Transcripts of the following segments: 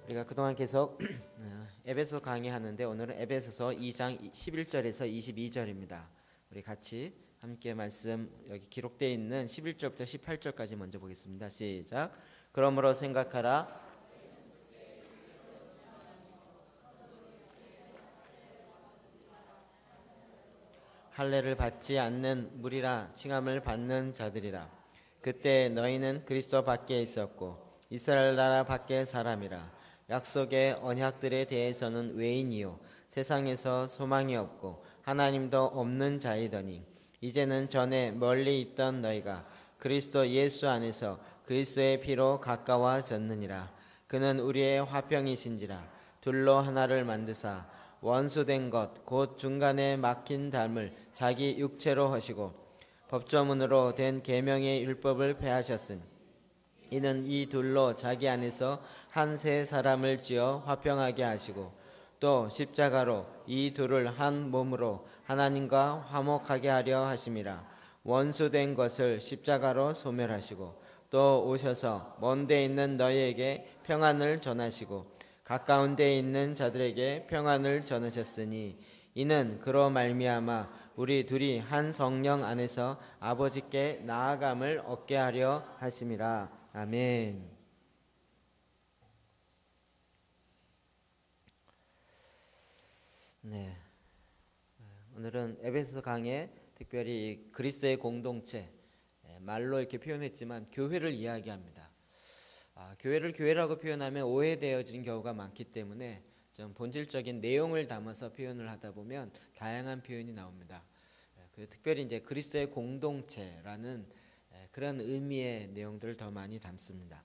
우리가 그동안 계속 에베소 강의하는데 오늘은 에베소서 2장 11절에서 22절입니다. 우리 같이 함께 말씀 여기 기록되어 있는 11절부터 18절까지 먼저 보겠습니다. 시작. 그러므로 생각하라. 할례를 받지 않는 무리라 칭함을 받는 자들이라. 그때 너희는 그리스도 밖에 있었고 이스라엘 나라 밖의 사람이라. 약속의 언약들에 대해서는 외인이요 세상에서 소망이 없고 하나님도 없는 자이더니 이제는 전에 멀리 있던 너희가 그리스도 예수 안에서 그리스도의 피로 가까워졌느니라. 그는 우리의 화평이신지라. 둘로 하나를 만드사 원수된 것 곧 중간에 막힌 담을 자기 육체로 하시고 법조문으로 된 계명의 율법을 폐하셨으니 이는 이 둘로 자기 안에서 한 세 사람을 지어 화평하게 하시고 또 십자가로 이 둘을 한 몸으로 하나님과 화목하게 하려 하심이라. 원수된 것을 십자가로 소멸하시고 또 오셔서 먼 데 있는 너희에게 평안을 전하시고 가까운 데 있는 자들에게 평안을 전하셨으니 이는 그로 말미암아 우리 둘이 한 성령 안에서 아버지께 나아감을 얻게 하려 하심이라. 아멘. 네, 오늘은 에베소 강의 특별히 그리스도의 공동체, 말로 이렇게 표현했지만 교회를 이야기합니다. 교회를 교회라고 표현하면 오해되어진 경우가 많기 때문에 좀 본질적인 내용을 담아서 표현을 하다 보면 다양한 표현이 나옵니다. 특별히 이제 그리스도의 공동체라는 그런 의미의 내용들을 더 많이 담습니다.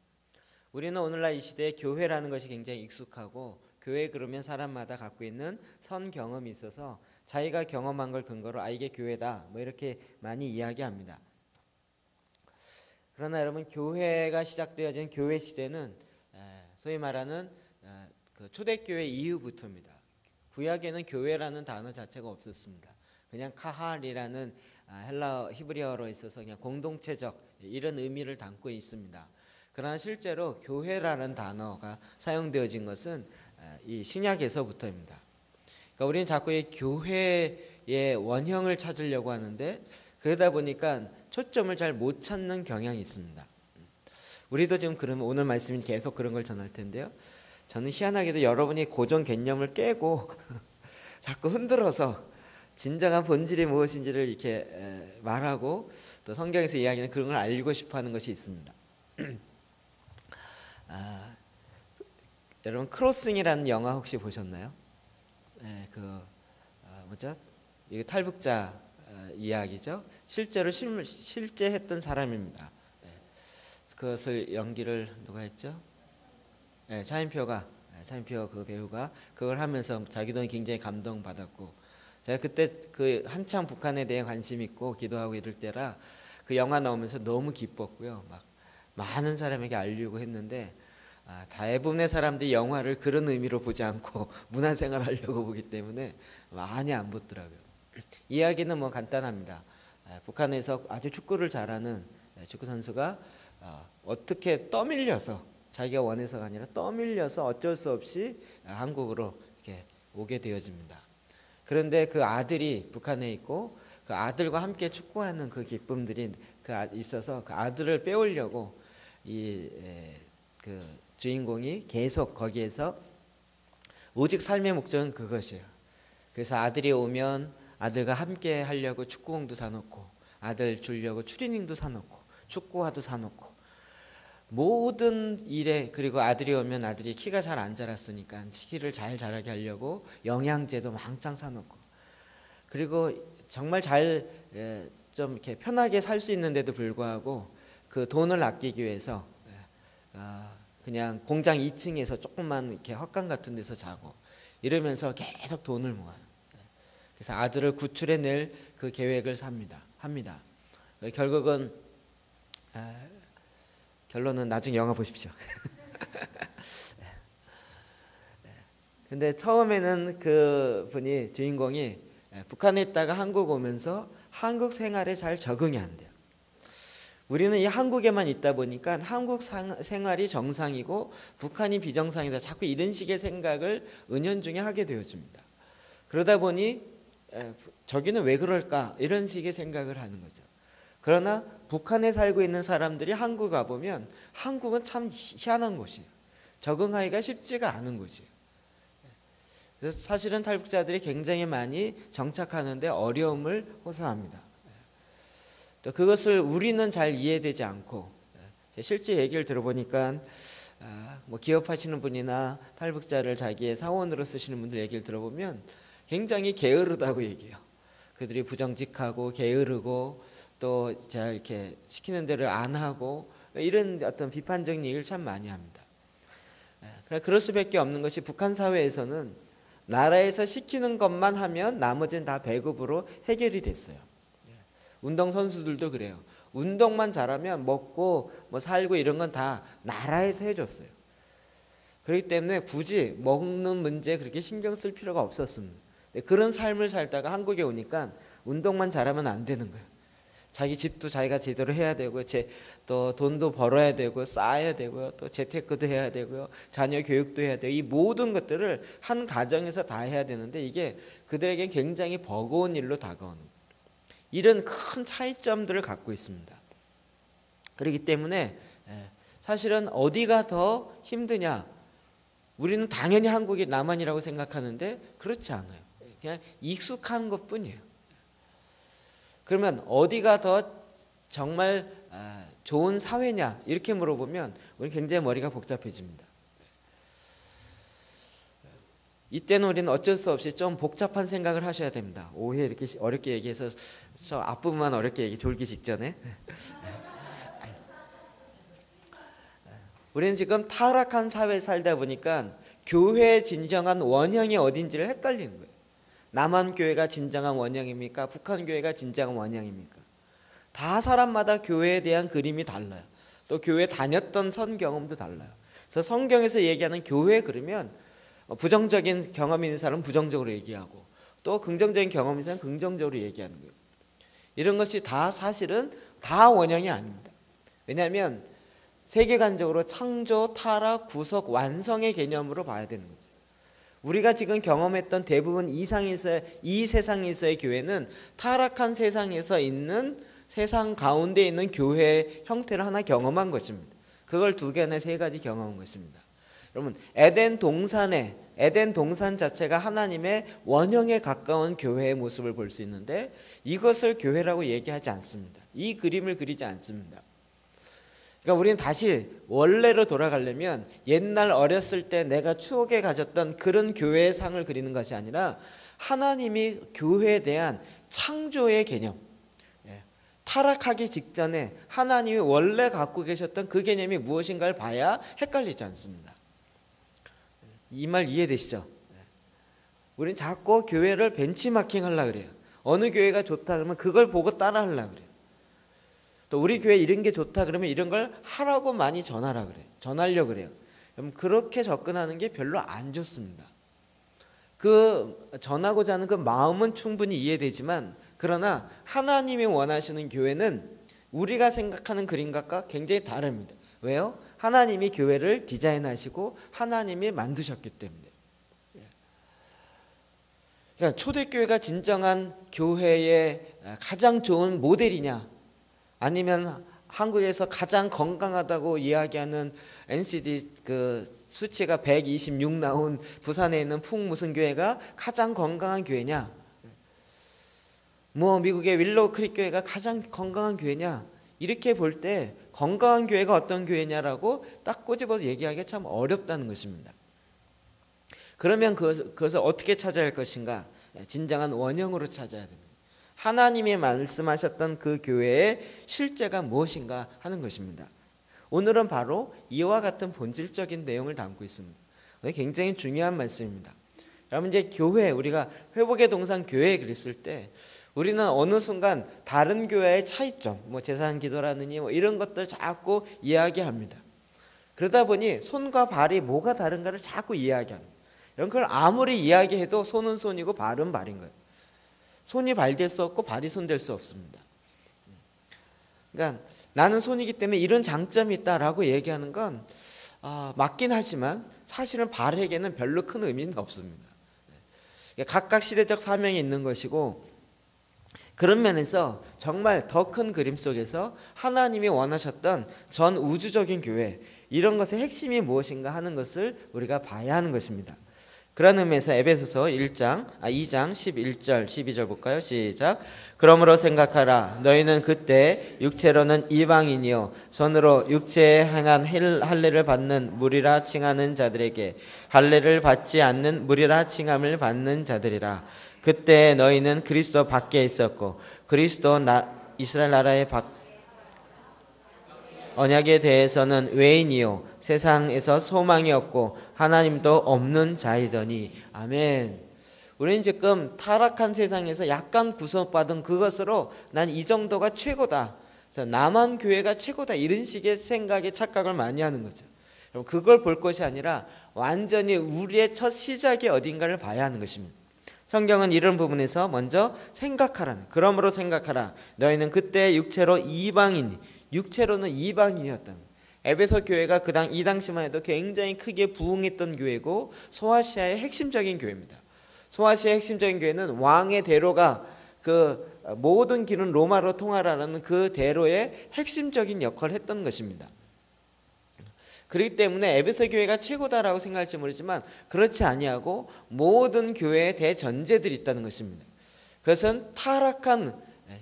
우리는 오늘날 이 시대에 교회라는 것이 굉장히 익숙하고 교회 그러면 사람마다 갖고 있는 선 경험이 있어서 자기가 경험한 걸 근거로 이게 교회다 뭐 이렇게 많이 이야기합니다. 그러나 여러분, 교회가 시작되어진 교회 시대는 소위 말하는 그 초대교회 이후부터입니다. 구약에는 교회라는 단어 자체가 없었습니다. 그냥 카할이라는 헬라 히브리어로 있어서 그냥 공동체적 이런 의미를 담고 있습니다. 그러나 실제로 교회라는 단어가 사용되어진 것은 이 신약에서부터입니다. 그러니까 우리는 자꾸 이 교회의 원형을 찾으려고 하는데 그러다 보니까 초점을 잘 못 찾는 경향이 있습니다. 우리도 지금 그러면 오늘 말씀이 계속 그런 걸 전할 텐데요. 저는 희한하게도 여러분이 고정 개념을 깨고 자꾸 흔들어서 진정한 본질이 무엇인지를 이렇게 말하고 또 성경에서 이야기하는 그런 걸 알고 싶어하는 것이 있습니다. 여러분 크로싱이라는 영화 혹시 보셨나요? 뭐죠? 이게 탈북자 이야기죠. 실제로 실제 했던 사람입니다. 그것을 연기를 누가 했죠? 차인표 그 배우가 그걸 하면서 자기도 굉장히 감동받았고, 제가 그때 그 한창 북한에 대해 관심 있고 기도하고 이럴 때라 그 영화 나오면서 너무 기뻤고요. 막 많은 사람에게 알리고 했는데 대부분의 사람들이 영화를 그런 의미로 보지 않고 문화생활 하려고 보기 때문에 많이 안 보더라고요. 이야기는 뭐 간단합니다. 북한에서 아주 축구를 잘하는 축구 선수가 어떻게 떠밀려서, 자기가 원해서가 아니라 떠밀려서 어쩔 수 없이 한국으로 이렇게 오게 되어집니다. 그런데 그 아들이 북한에 있고 그 아들과 함께 축구하는 그 기쁨들이 있어서 그 아들을 빼오려고 그 주인공이 계속 거기에서 오직 삶의 목적은 그것이에요. 그래서 아들이 오면 아들과 함께 하려고 축구공도 사놓고 아들 주려고 추리닝도 사놓고 축구화도 사놓고 모든 일에, 그리고 아들이 오면 아들이 키가 잘 안 자랐으니까 키를 잘 자라게 하려고 영양제도 왕창 사놓고, 그리고 정말 잘 좀 이렇게 편하게 살 수 있는데도 불구하고 그 돈을 아끼기 위해서 그냥 공장 2층에서 조금만 이렇게 헛간 같은 데서 자고 이러면서 계속 돈을 모아요. 그래서 아들을 구출해낼 그 계획을 합니다. 결론은 나중에 영화 보십시오. 근데 처음에는 그 분이, 주인공이 북한에 있다가 한국 오면서 한국 생활에 잘 적응이 안 돼요. 우리는 이 한국에만 있다 보니까 한국 생활이 정상이고 북한이 비정상이다. 자꾸 이런 식의 생각을 은연중에 하게 되어집니다. 그러다 보니 저기는 왜 그럴까 이런 식의 생각을 하는 거죠. 그러나 북한에 살고 있는 사람들이 한국 와보면 한국은 참 희한한 곳이에요. 적응하기가 쉽지가 않은 곳이에요. 그래서 사실은 탈북자들이 굉장히 많이 정착하는데 어려움을 호소합니다. 또 그것을 우리는 잘 이해되지 않고 실제 얘기를 들어보니까 뭐 기업하시는 분이나 탈북자를 자기의 사원으로 쓰시는 분들 얘기를 들어보면 굉장히 게으르다고 얘기해요. 그들이 부정직하고 게으르고 또 잘 이렇게 시키는 대로 안 하고 이런 어떤 비판적인 얘기를 참 많이 합니다. 그럴 수밖에 없는 것이 북한 사회에서는 나라에서 시키는 것만 하면 나머지는 다 배급으로 해결이 됐어요. 운동선수들도 그래요. 운동만 잘하면 먹고 뭐 살고 이런 건 다 나라에서 해줬어요. 그렇기 때문에 굳이 먹는 문제에 그렇게 신경 쓸 필요가 없었습니다. 그런 삶을 살다가 한국에 오니까 운동만 잘하면 안 되는 거예요. 자기 집도 자기가 제대로 해야 되고 또 돈도 벌어야 되고 쌓아야 되고요. 또 재테크도 해야 되고요. 자녀 교육도 해야 되고 이 모든 것들을 한 가정에서 다 해야 되는데 이게 그들에게 굉장히 버거운 일로 다가오는 거예요. 이런 큰 차이점들을 갖고 있습니다. 그렇기 때문에 사실은 어디가 더 힘드냐? 우리는 당연히 한국이 남한이라고 생각하는데 그렇지 않아요. 그냥 익숙한 것뿐이에요. 그러면 어디가 더 정말 좋은 사회냐 이렇게 물어보면 우리 굉장히 머리가 복잡해집니다. 이때는 우리는 어쩔 수 없이 좀 복잡한 생각을 하셔야 됩니다. 오해 이렇게 어렵게 얘기해서 저 앞부분만 어렵게 얘기 졸기 직전에 우리는 지금 타락한 사회에 살다 보니까 교회의 진정한 원형이 어딘지를 헷갈리는 거예요. 남한 교회가 진정한 원형입니까? 북한 교회가 진정한 원형입니까? 다 사람마다 교회에 대한 그림이 달라요. 또 교회 다녔던 선 경험도 달라요. 그래서 성경에서 얘기하는 교회 그러면 부정적인 경험이 있는 사람은 부정적으로 얘기하고 또 긍정적인 경험이 있는 사람은 긍정적으로 얘기하는 거예요. 이런 것이 다 사실은 다 원형이 아닙니다. 왜냐하면 세계관적으로 창조, 타락, 구속, 완성의 개념으로 봐야 되는 거죠. 우리가 지금 경험했던 대부분 이 세상에서의 교회는 타락한 세상에서 있는 세상 가운데 있는 교회의 형태를 하나 경험한 것입니다. 그걸 두 개나 세 가지 경험한 것입니다. 여러분 에덴 동산 자체가 하나님의 원형에 가까운 교회의 모습을 볼 수 있는데 이것을 교회라고 얘기하지 않습니다. 이 그림을 그리지 않습니다. 그러니까 우리는 다시 원래로 돌아가려면 옛날 어렸을 때 내가 추억에 가졌던 그런 교회의 상을 그리는 것이 아니라 하나님이 교회에 대한 창조의 개념, 타락하기 직전에 하나님이 원래 갖고 계셨던 그 개념이 무엇인가를 봐야 헷갈리지 않습니다. 이 말 이해되시죠? 우리는 자꾸 교회를 벤치마킹 하려고 그래요. 어느 교회가 좋다 그러면 그걸 보고 따라 하려고 그래요. 또 우리 교회 이런 게 좋다 그러면 이런 걸 하라고 많이 전하라 그래요. 전하려고 그래요. 그럼 그렇게 접근하는 게 별로 안 좋습니다. 그 전하고자 하는 그 마음은 충분히 이해되지만 그러나 하나님이 원하시는 교회는 우리가 생각하는 그림과 굉장히 다릅니다. 왜요? 하나님이 교회를 디자인하시고 하나님이 만드셨기 때문에. 그러니까 초대교회가 진정한 교회의 가장 좋은 모델이냐 아니면 한국에서 가장 건강하다고 이야기하는 NCD 그 수치가 126 나온 부산에 있는 풍무슨 교회가 가장 건강한 교회냐? 뭐 미국의 윌로우 크릭 교회가 가장 건강한 교회냐? 이렇게 볼 때 건강한 교회가 어떤 교회냐라고 딱 꼬집어서 얘기하기가 참 어렵다는 것입니다. 그러면 그것을 어떻게 찾아야 할 것인가? 진정한 원형으로 찾아야 됩니다. 하나님이 말씀하셨던 그 교회의 실제가 무엇인가 하는 것입니다. 오늘은 바로 이와 같은 본질적인 내용을 담고 있습니다. 굉장히 중요한 말씀입니다. 여러분 이제 교회 우리가 회복의 동산 교회 그랬을 때 우리는 어느 순간 다른 교회의 차이점, 뭐 제사장 기도라느니 뭐 이런 것들 자꾸 이야기합니다. 그러다 보니 손과 발이 뭐가 다른가를 자꾸 이야기합니다. 여러분 그걸 아무리 이야기해도 손은 손이고 발은 발인 거예요. 손이 발 될 수 없고 발이 손 될 수 없습니다. 그러니까 나는 손이기 때문에 이런 장점이 있다라고 얘기하는 건 맞긴 하지만 사실은 발에게는 별로 큰 의미는 없습니다. 각각 시대적 사명이 있는 것이고, 그런 면에서 정말 더 큰 그림 속에서 하나님이 원하셨던 전 우주적인 교회, 이런 것의 핵심이 무엇인가 하는 것을 우리가 봐야 하는 것입니다. 그런 의미에서 에베소서 2장 11절 12절 볼까요? 시작. 그러므로 생각하라. 너희는 그때 육체로는 이방인이요 손으로 육체에 행한 할례를 받는 무리라 칭하는 자들에게 할례를 받지 않는 무리라 칭함을 받는 자들이라. 그때 너희는 그리스도 밖에 있었고 그리스도 이스라엘 나라의 언약에 대해서는 외인이요 세상에서 소망이 없고 하나님도 없는 자이더니. 아멘. 우리는 지금 타락한 세상에서 약간 구속받은 그것으로 난 이 정도가 최고다, 나만 교회가 최고다, 이런 식의 생각에 착각을 많이 하는 거죠. 그걸 볼 것이 아니라 완전히 우리의 첫 시작이 어딘가를 봐야 하는 것입니다. 성경은 이런 부분에서 먼저 생각하라는, 그러므로 생각하라. 너희는 그때 육체로는 이방인이었다. 에베소 교회가 이 당시만 해도 굉장히 크게 부흥했던 교회고 소아시아의 핵심적인 교회입니다. 소아시아의 핵심적인 교회는 왕의 대로가 그 모든 길은 로마로 통하라는 그 대로의 핵심적인 역할을 했던 것입니다. 그렇기 때문에 에베소 교회가 최고다라고 생각할지 모르지만 그렇지 아니하고 모든 교회에 대전제들이 있다는 것입니다. 그것은 타락한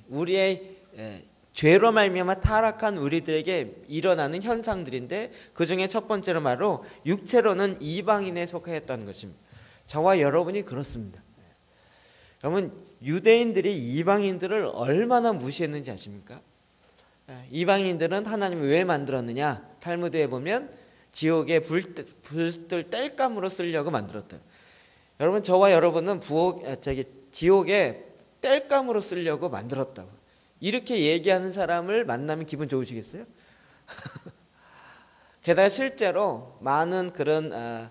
우리의 죄로 말미암아 타락한 우리들에게 일어나는 현상들인데, 그 중에 첫 번째로 바로 육체로는 이방인에 속하였다는 것입니다. 저와 여러분이 그렇습니다. 여러분, 유대인들이 이방인들을 얼마나 무시했는지 아십니까? 이방인들은 하나님이 왜 만들었느냐? 탈무드에 보면 지옥에 불들 땔감으로 쓰려고 만들었다. 여러분, 저와 여러분은 지옥에 땔감으로 쓰려고 만들었다고, 이렇게 얘기하는 사람을 만나면 기분 좋으시겠어요? 게다가 실제로 많은 그런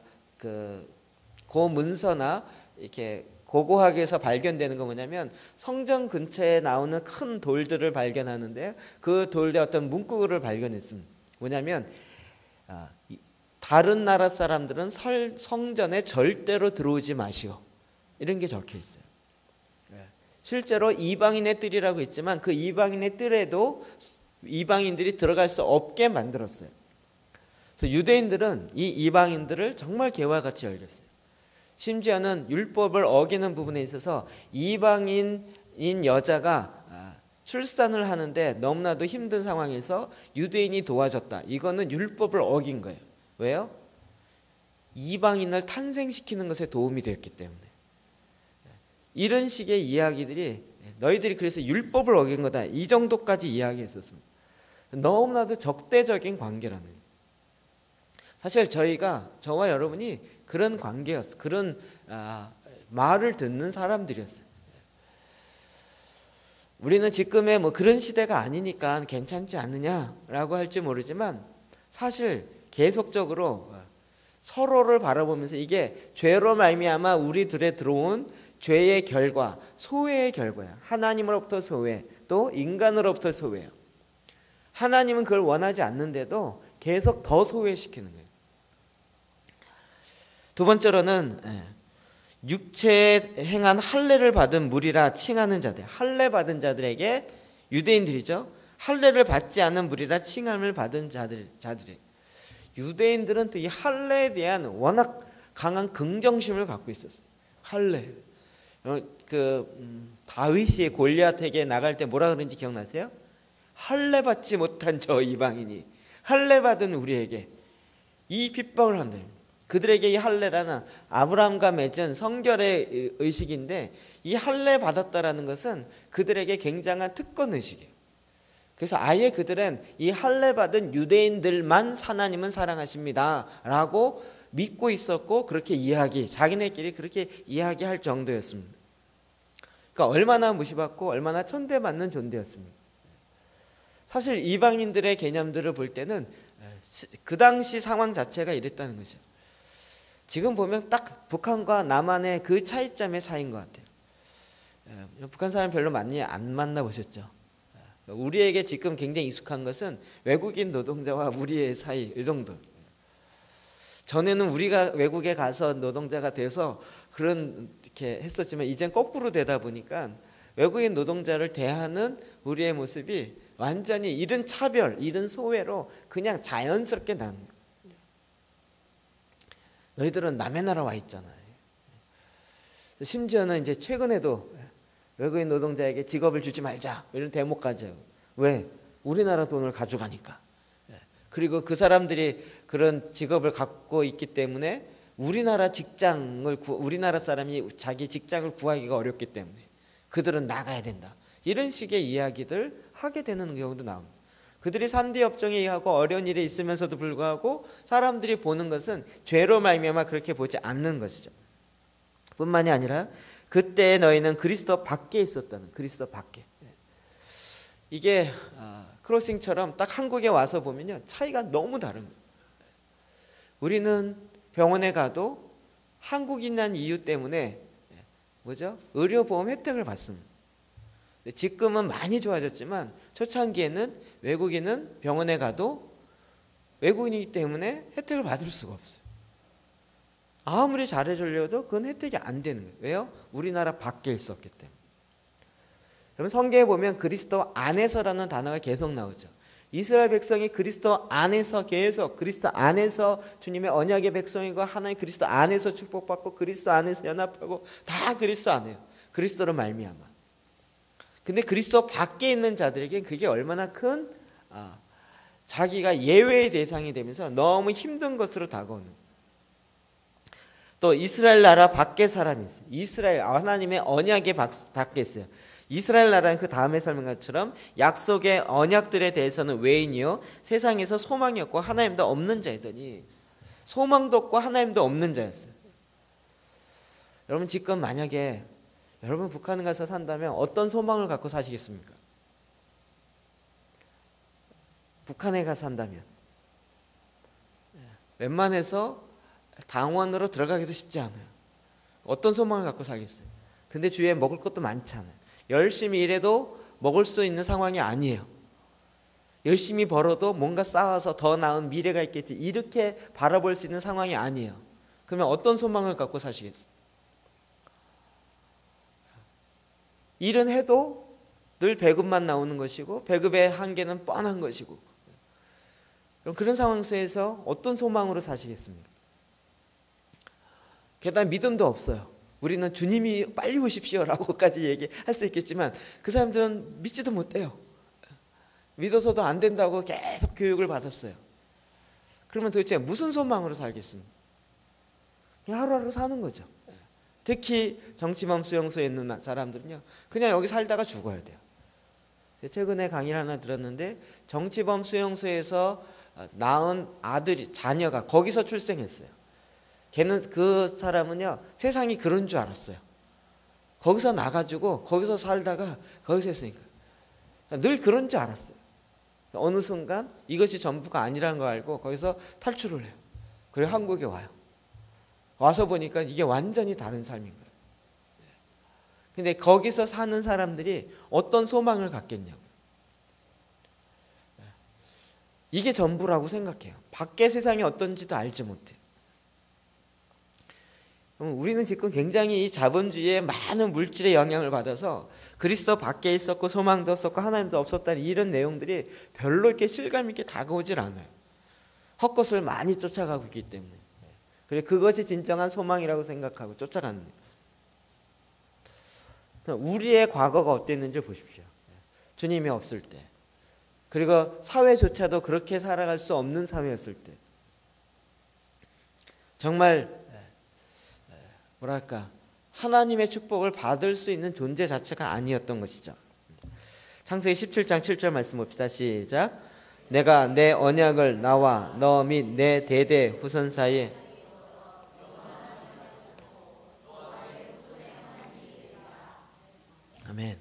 고문서나 이렇게 고고학에서 발견되는 건 뭐냐면, 성전 근처에 나오는 큰 돌들을 발견하는데 그 돌에 어떤 문구를 발견했습니다. 뭐냐면 다른 나라 사람들은 성전에 절대로 들어오지 마시오, 이런 게 적혀 있어요. 실제로 이방인의 뜰이라고 있지만 그 이방인의 뜰에도 이방인들이 들어갈 수 없게 만들었어요. 그래서 유대인들은 이 이방인들을 정말 개와 같이 여겼어요. 심지어는 율법을 어기는 부분에 있어서 이방인인 여자가 출산을 하는데 너무나도 힘든 상황에서 유대인이 도와줬다. 이거는 율법을 어긴 거예요. 왜요? 이방인을 탄생시키는 것에 도움이 되었기 때문에. 이런 식의 이야기들이 너희들이 그래서 율법을 어긴 거다, 이 정도까지 이야기했었습니다. 너무나도 적대적인 관계라는 거예요. 사실 저와 여러분이 그런 관계였어요. 그런 말을 듣는 사람들이었어요. 우리는 지금의 그런 시대가 아니니까 괜찮지 않느냐라고 할지 모르지만, 사실 계속적으로 서로를 바라보면서 이게 죄로 말미암아 우리들에 들어온 죄의 결과, 소외의 결과야. 하나님으로부터 소외, 또 인간으로부터 소외야. 하나님은 그걸 원하지 않는데도 계속 더 소외시키는 거예요. 두 번째로는 육체에 행한 할례를 받은 무리라 칭하는 자들, 할례 받은 자들에게, 유대인들이죠, 할례를 받지 않은 무리라 칭함을 받은 자들이, 유대인들은 또 이 할례에 대한 워낙 강한 긍정심을 갖고 있었어요. 할례. 다윗이 골리앗에게 나갈 때 뭐라 그런지 기억나세요? 할례 받지 못한 저 이방인이 할례 받은 우리에게 이 핍박을 한다. 그들에게 이 할례라는 아브라함과 맺은 성결의 의식인데, 이 할례 받았다라는 것은 그들에게 굉장한 특권 의식이에요. 그래서 아예 그들은 이 할례 받은 유대인들만 하나님은 사랑하십니다 라고 믿고 있었고, 그렇게 자기네끼리 그렇게 이야기할 정도였습니다. 그러니까 얼마나 무시받고 얼마나 천대받는 존재였습니다. 사실 이방인들의 개념들을 볼 때는 그 당시 상황 자체가 이랬다는 거죠. 지금 보면 딱 북한과 남한의 그 차이점의 사이인 것 같아요. 북한 사람 별로 많이 안 만나보셨죠? 우리에게 지금 굉장히 익숙한 것은 외국인 노동자와 우리의 사이 이 정도. 전에는 우리가 외국에 가서 노동자가 돼서 그런 이렇게 했었지만 이젠 거꾸로 되다 보니까 외국인 노동자를 대하는 우리의 모습이 완전히 이런 차별, 이런 소외로 그냥 자연스럽게 나는 거예요. 너희들은 남의 나라 와 있잖아요. 심지어는 이제 최근에도 외국인 노동자에게 직업을 주지 말자 이런 데모까지 하고. 왜? 우리나라 돈을 가져가니까. 그리고 그 사람들이 그런 직업을 갖고 있기 때문에 우리나라 사람이 자기 직장을 구하기가 어렵기 때문에 그들은 나가야 된다. 이런 식의 이야기들 하게 되는 경우도 나옵니다. 그들이 3D 업종에 의하고 어려운 일에 있으면서도 불구하고 사람들이 보는 것은 죄로 말미암아 그렇게 보지 않는 것이죠. 뿐만이 아니라 그때 너희는 그리스도 밖에 있었다는, 그리스도 밖에. 이게 크로싱처럼 딱 한국에 와서 보면요 차이가 너무 다른 거예요. 우리는 병원에 가도 한국인이라는 이유 때문에 의료보험 혜택을 받습니다. 지금은 많이 좋아졌지만 초창기에는 외국인은 병원에 가도 외국인이기 때문에 혜택을 받을 수가 없어요. 아무리 잘해주려도 그건 혜택이 안 되는 거예요. 왜요? 우리나라 밖에 있었기 때문에. 여러분 성경에 보면 그리스도 안에서라는 단어가 계속 나오죠. 이스라엘 백성이 그리스도 안에서 계속 그리스도 안에서 주님의 언약의 백성이고 하나님 그리스도 안에서 축복받고 그리스도 안에서 연합하고 다 그리스도 안에요. 그리스도로 말미암아. 근데 그리스도 밖에 있는 자들에게 그게 얼마나 큰 자기가 예외의 대상이 되면서 너무 힘든 것으로 다가오는. 또 이스라엘 나라 밖에 사람이 있어요. 이스라엘 하나님의 언약의 밖에 있어요. 이스라엘 나라는 그 다음에 설명한 것처럼 약속의 언약들에 대해서는 외인이요 세상에서 소망이 없고 하나님도 없는 자이더니 소망도 없고 하나님도 없는 자였어요. 여러분 지금 만약에 여러분 북한에 가서 산다면 어떤 소망을 갖고 사시겠습니까? 북한에 가서 산다면 웬만해서 당원으로 들어가기도 쉽지 않아요. 어떤 소망을 갖고 살겠어요? 근데 주위에 먹을 것도 많잖아요. 열심히 일해도 먹을 수 있는 상황이 아니에요. 열심히 벌어도 뭔가 쌓아서 더 나은 미래가 있겠지 이렇게 바라볼 수 있는 상황이 아니에요. 그러면 어떤 소망을 갖고 사시겠어요? 일은 해도 늘 배급만 나오는 것이고 배급의 한계는 뻔한 것이고 그럼 그런 상황 속에서 어떤 소망으로 사시겠습니까? 게다가 믿음도 없어요. 우리는 주님이 빨리 오십시오라고까지 얘기할 수 있겠지만 그 사람들은 믿지도 못해요. 믿어서도 안 된다고 계속 교육을 받았어요. 그러면 도대체 무슨 소망으로 살겠습니까? 그냥 하루하루 사는 거죠. 특히 정치범 수용소에 있는 사람들은요 그냥 여기 살다가 죽어야 돼요. 최근에 강의를 하나 들었는데 정치범 수용소에서 낳은 자녀가 거기서 출생했어요. 걔는 그 사람은요 세상이 그런 줄 알았어요. 거기서 나가지고 거기서 살다가 거기서 했으니까 늘 그런 줄 알았어요. 어느 순간 이것이 전부가 아니라는 걸 알고 거기서 탈출을 해요. 그리고 한국에 와요. 와서 보니까 이게 완전히 다른 삶인 거예요. 근데 거기서 사는 사람들이 어떤 소망을 갖겠냐고. 이게 전부라고 생각해요. 밖의 세상이 어떤지도 알지 못해요. 우리는 지금 굉장히 이 자본주의의 많은 물질의 영향을 받아서 그리스도 밖에 있었고 소망도 없었고 하나님도 없었다는 이런 내용들이 별로 이렇게 실감 있게 다가오질 않아요. 헛것을 많이 쫓아가고 있기 때문에. 그래 그것이 진정한 소망이라고 생각하고 쫓아가는 거예요. 우리의 과거가 어땠는지 보십시오. 주님이 없을 때. 그리고 사회조차도 그렇게 살아갈 수 없는 사회였을 때. 정말 뭐랄까 하나님의 축복을 받을 수 있는 존재 자체가 아니었던 것이죠. 창세기 17장 7절 말씀 봅시다. 시작. 내가 내 언약을 나와 너 및 내 대대 후손 사이에 아멘.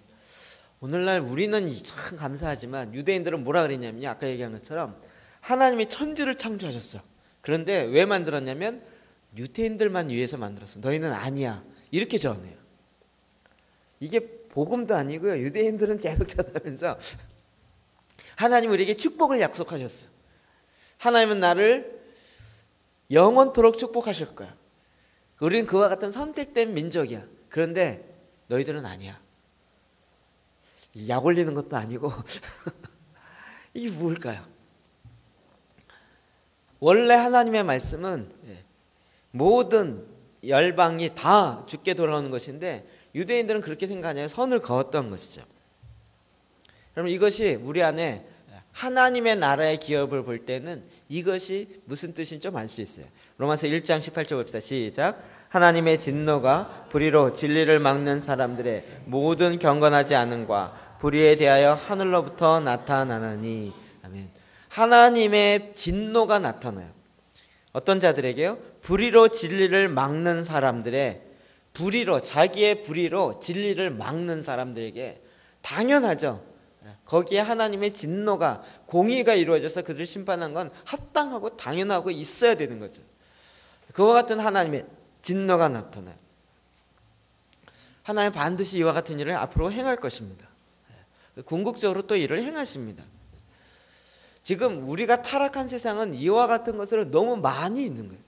오늘날 우리는 참 감사하지만 유대인들은 뭐라 그랬냐면요. 아까 얘기한 것처럼 하나님이 천지를 창조하셨어. 그런데 왜 만들었냐면 유대인들만 위해서 만들었어. 너희는 아니야. 이렇게 전해요. 이게 복음도 아니고요. 유대인들은 계속 전하면서 하나님 우리에게 축복을 약속하셨어. 하나님은 나를 영원토록 축복하실 거야. 우리는 그와 같은 선택된 민족이야. 그런데 너희들은 아니야. 약 올리는 것도 아니고 이게 뭘까요? 원래 하나님의 말씀은 모든 열방이 다 죽게 돌아오는 것인데 유대인들은 그렇게 생각하냐면 선을 그었던 것이죠. 그러면 이것이 우리 안에 하나님의 나라의 기업을 볼 때는 이것이 무슨 뜻인지 좀 알 수 있어요. 로마서 1장 18절 봅시다. 시작. 하나님의 진노가 불의로 진리를 막는 사람들의 모든 경건하지 않음과 불의에 대하여 하늘로부터 나타나나니. 아멘. 하나님의 진노가 나타나요. 어떤 자들에게요? 불의로 진리를 막는 사람들의 불의로, 자기의 불의로 진리를 막는 사람들에게 당연하죠. 거기에 하나님의 진노가, 공의가 이루어져서 그들을 심판한 건 합당하고 당연하고 있어야 되는 거죠. 그와 같은 하나님의 진노가 나타나요. 하나님 반드시 이와 같은 일을 앞으로 행할 것입니다. 궁극적으로 또 일을 행하십니다. 지금 우리가 타락한 세상은 이와 같은 것으로 너무 많이 있는 거예요.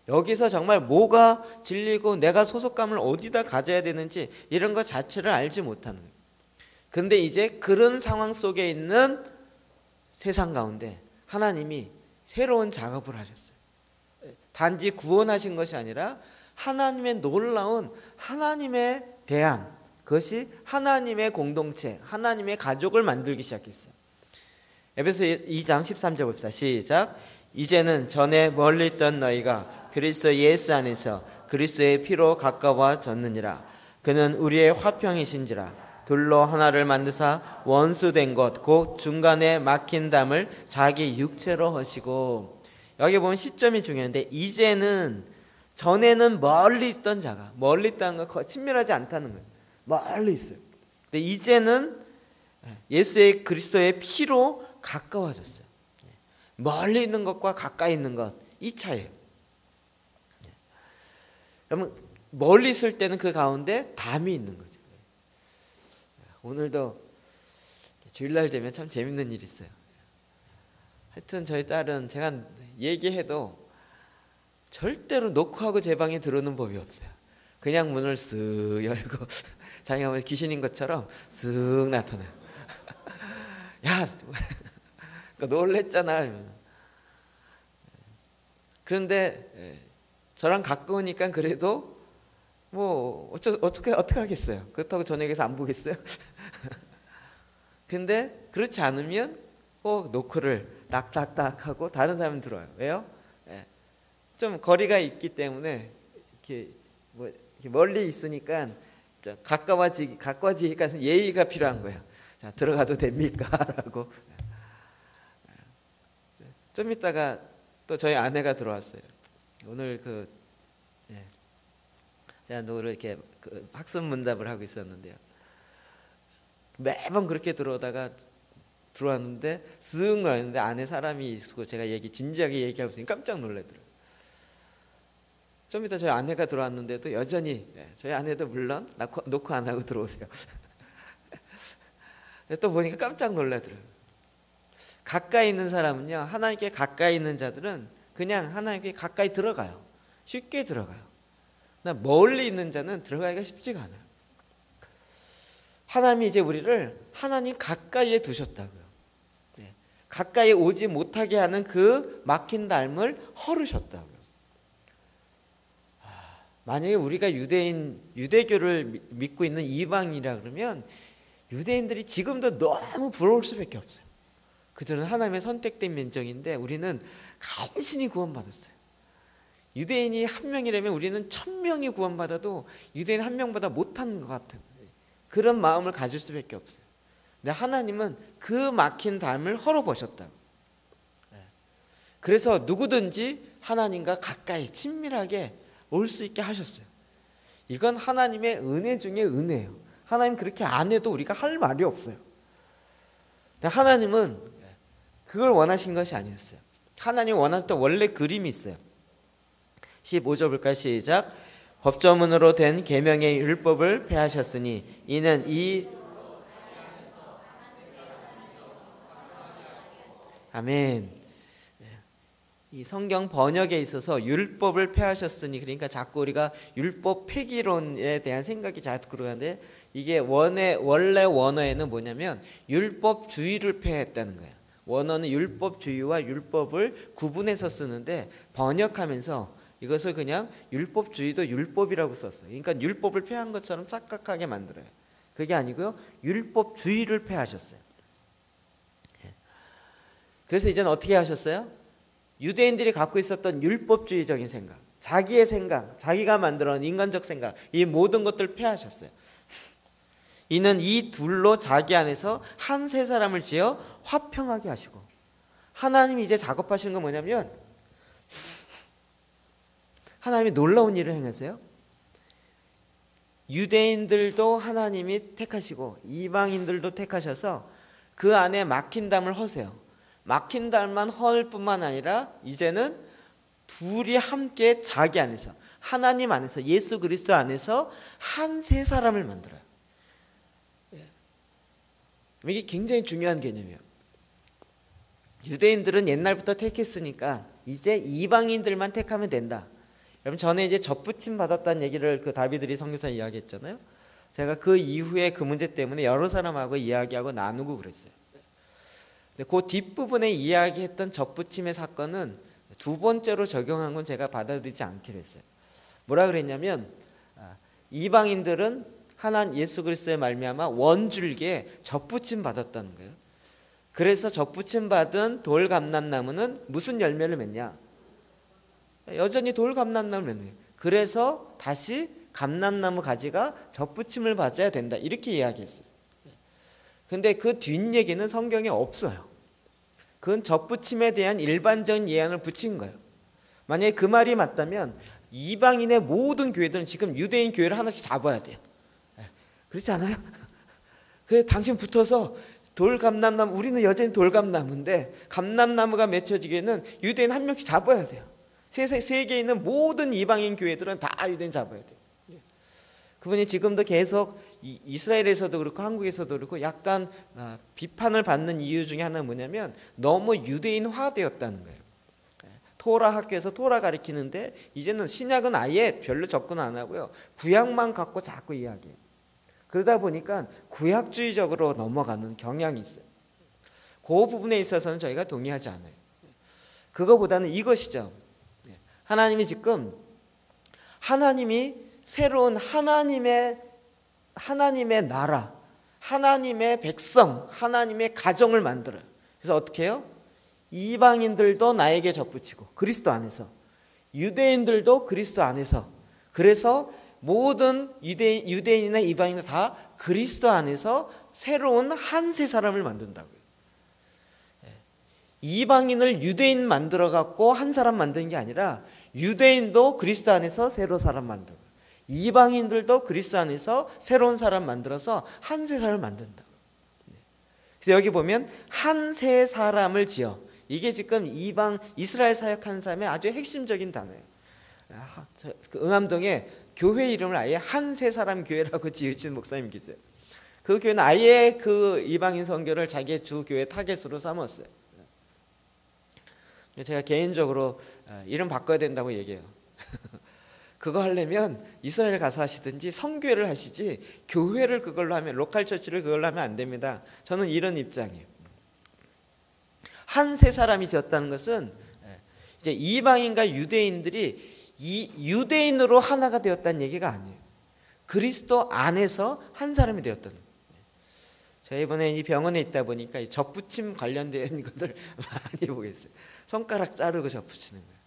여기서 정말 뭐가 진리고 내가 소속감을 어디다 가져야 되는지 이런 것 자체를 알지 못하는 거예요. 그런데 이제 그런 상황 속에 있는 세상 가운데 하나님이 새로운 작업을 하셨어요. 단지 구원하신 것이 아니라 하나님의 놀라운 하나님에 대한, 그것이 하나님의 공동체, 하나님의 가족을 만들기 시작했어요. 에베소 2장 13절 봅시다. 시작. 이제는 전에 멀리 있던 너희가 그리스도 예수 안에서 그리스도의 피로 가까워졌느니라. 그는 우리의 화평이신지라. 둘로 하나를 만드사 원수된 것 곧 중간에 막힌 담을 자기 육체로 하시고. 여기 보면 시점이 중요한데, 이제는, 전에는 멀리 있던 자가, 멀리 있다는 건 친밀하지 않다는 거예요. 멀리 있어요. 근데 이제는 예수의 그리스도의 피로 가까워졌어요. 멀리 있는 것과 가까이 있는 것, 이 차이예요. 그러면 멀리 있을 때는 그 가운데 담이 있는 거죠. 오늘도 주일날 되면 참 재밌는 일이 있어요. 하여튼 저희 딸은 제가 얘기해도 절대로 노크하고 제 방에 들어오는 법이 없어요. 그냥 문을 쓱 열고 자기가 뭐 귀신인 것처럼 쓱 나타나요. 야, 놀랬잖아. 그런데 저랑 가까우니까 그래도 뭐 어떻게 하겠어요. 그렇다고 저녁에서 안 보겠어요. 근데 그렇지 않으면 꼭 노크를 딱딱딱 하고 다른 사람은 들어와요. 왜요? 좀 거리가 있기 때문에 이렇게 멀리 있으니까 가까워지니까 예의가 필요한 거예요. 자, 들어가도 됩니까? 라고. 좀 있다가 또 저희 아내가 들어왔어요. 오늘 제가 오늘 이렇게 학습 문답을 하고 있었는데요. 매번 그렇게 들어오다가 들어왔는데 쓱 나왔는데 안에 사람이 있고 제가 진지하게 얘기하고 있으니 깜짝 놀라더라고요. 좀 이따 저희 아내가 들어왔는데도 여전히, 저희 아내도 물론 노크 안 하고 들어오세요. 또 보니까 깜짝 놀라더라고요. 가까이 있는 사람은요, 하나님께 가까이 있는 자들은 그냥 하나님께 가까이 들어가요. 쉽게 들어가요. 멀리 있는 자는 들어가기가 쉽지가 않아요. 하나님이 이제 우리를 하나님 가까이에 두셨다고요. 가까이 오지 못하게 하는 그 막힌 담을 헐으셨다고요. 만약에 우리가 유대교를 믿고 있는 이방인이라 그러면 유대인들이 지금도 너무 부러울 수밖에 없어요. 그들은 하나님의 선택된 민족인데 우리는 간신히 구원받았어요. 유대인이 1명이라면 우리는 1000명이 구원받아도 유대인 1명보다 못한 것 같은 그런 마음을 가질 수밖에 없어요. 근데 하나님은 그 막힌 담을 헐어보셨다고. 그래서 누구든지 하나님과 가까이 친밀하게 올 수 있게 하셨어요. 이건 하나님의 은혜 중에 은혜예요. 하나님 그렇게 안 해도 우리가 할 말이 없어요. 하나님은 그걸 원하신 것이 아니었어요. 하나님 원하셨던 원래 그림이 있어요. 15절 볼까요? 시작. 법조문으로 된 계명의 율법을 폐하셨으니 이는 이 아멘. 이 성경 번역에 있어서 율법을 폐하셨으니, 그러니까 자꾸 우리가 율법 폐기론에 대한 생각이 자꾸 들어가는데, 이게 원래 원어에는 뭐냐면 율법주의를 폐했다는 거예요. 원어는 율법주의와 율법을 구분해서 쓰는데 번역하면서 이것을 그냥 율법주의도 율법이라고 썼어요. 그러니까 율법을 폐한 것처럼 착각하게 만들어요. 그게 아니고요, 율법주의를 폐하셨어요. 그래서 이제는 어떻게 하셨어요? 유대인들이 갖고 있었던 율법주의적인 생각, 자기의 생각, 자기가 만들어낸 인간적 생각, 이 모든 것들을 폐하셨어요. 이는 이 둘로 자기 안에서 한 세 사람을 지어 화평하게 하시고, 하나님이 이제 작업하시는 건 뭐냐면, 하나님이 놀라운 일을 행하세요. 유대인들도 하나님이 택하시고 이방인들도 택하셔서 그 안에 막힌 담을 허세요. 막힌 담만 헐 뿐만 아니라 이제는 둘이 함께 자기 안에서, 하나님 안에서, 예수 그리스도 안에서 한 세 사람을 만들어요. 이게 굉장히 중요한 개념이에요. 유대인들은 옛날부터 택했으니까 이제 이방인들만 택하면 된다. 여러분, 전에 이제 접붙임 받았다는 얘기를 그 다비들이 선교사에 이야기했잖아요. 제가 그 이후에 그 문제 때문에 여러 사람하고 이야기하고 나누고 그랬어요. 그 뒷부분에 이야기했던 접붙임의 사건은 두 번째로 적용한 건 제가 받아들이지 않기로 했어요. 뭐라 그랬냐면, 이방인들은 하나님 예수 그리스도의 말미암아 원줄기에 접붙임 받았다는 거예요. 그래서 접붙임 받은 돌감람나무는 무슨 열매를 맺냐? 여전히 돌감람나무를 맺는 거예요. 그래서 다시 감람나무 가지가 접붙임을 받아야 된다, 이렇게 이야기했어요. 근데 그 뒷얘기는 성경에 없어요. 그건 접붙임에 대한 일반적인 예언을 붙인 거예요. 만약에 그 말이 맞다면 이방인의 모든 교회들은 지금 유대인 교회를 하나씩 잡아야 돼요. 그렇지 않아요? 그래서 당신 붙어서 돌감람나무, 우리는 여전히 돌감나무인데 감람나무가 맺혀지기에는 유대인 한 명씩 잡아야 돼요. 세계에 있는 모든 이방인 교회들은 다 유대인 잡아야 돼요. 그분이 지금도 계속 이스라엘에서도 그렇고 한국에서도 그렇고 약간 비판을 받는 이유 중에 하나는 뭐냐면 너무 유대인화되었다는 거예요. 토라 학교에서 토라 가르치는데 이제는 신약은 아예 별로 접근 안 하고요, 구약만 갖고 자꾸 이야기해요. 그러다 보니까 구약주의적으로 넘어가는 경향이 있어요. 그 부분에 있어서는 저희가 동의하지 않아요. 그거보다는 이것이죠. 하나님이 지금 새로운 하나님의 나라, 하나님의 백성, 하나님의 가정을 만들어요. 그래서 어떻게 해요? 이방인들도 나에게 접붙이고, 그리스도 안에서, 유대인들도 그리스도 안에서, 그래서 모든 유대인이나 이방인은 다 그리스도 안에서 새로운 한 세 사람을 만든다고요. 이방인을 유대인 만들어 갖고 한 사람 만드는 게 아니라 유대인도 그리스도 안에서 새로운 사람 만들고, 이방인들도 그리스도 안에서 새로운 사람 만들어서 한 세 사람을 만든다고. 그래서 여기 보면 한 세 사람을 지어, 이게 지금 이스라엘 사역하는 사람의 아주 핵심적인 단어예요. 그 응암동에 교회 이름을 아예 한 세 사람 교회라고 지으신 목사님 계세요. 그 교회는 아예 그 이방인 선교를 자기의 주 교회 타겟으로 삼았어요. 제가 개인적으로 이름 바꿔야 된다고 얘기해요. 그거 하려면 이스라엘 가서 하시든지 선교회를 하시지, 교회를 그걸로 하면, 로컬 처치를 그걸로 하면 안 됩니다. 저는 이런 입장이에요. 한 세 사람이 지었다는 것은 이제 이방인과 유대인들이 유대인으로 하나가 되었다는 얘기가 아니에요. 그리스도 안에서 한 사람이 되었다는 거예요. 제가 이번에 이 병원에 있다 보니까 이 접붙임 관련된 것들 많이 보겠어요. 손가락 자르고 접붙이는 거예요.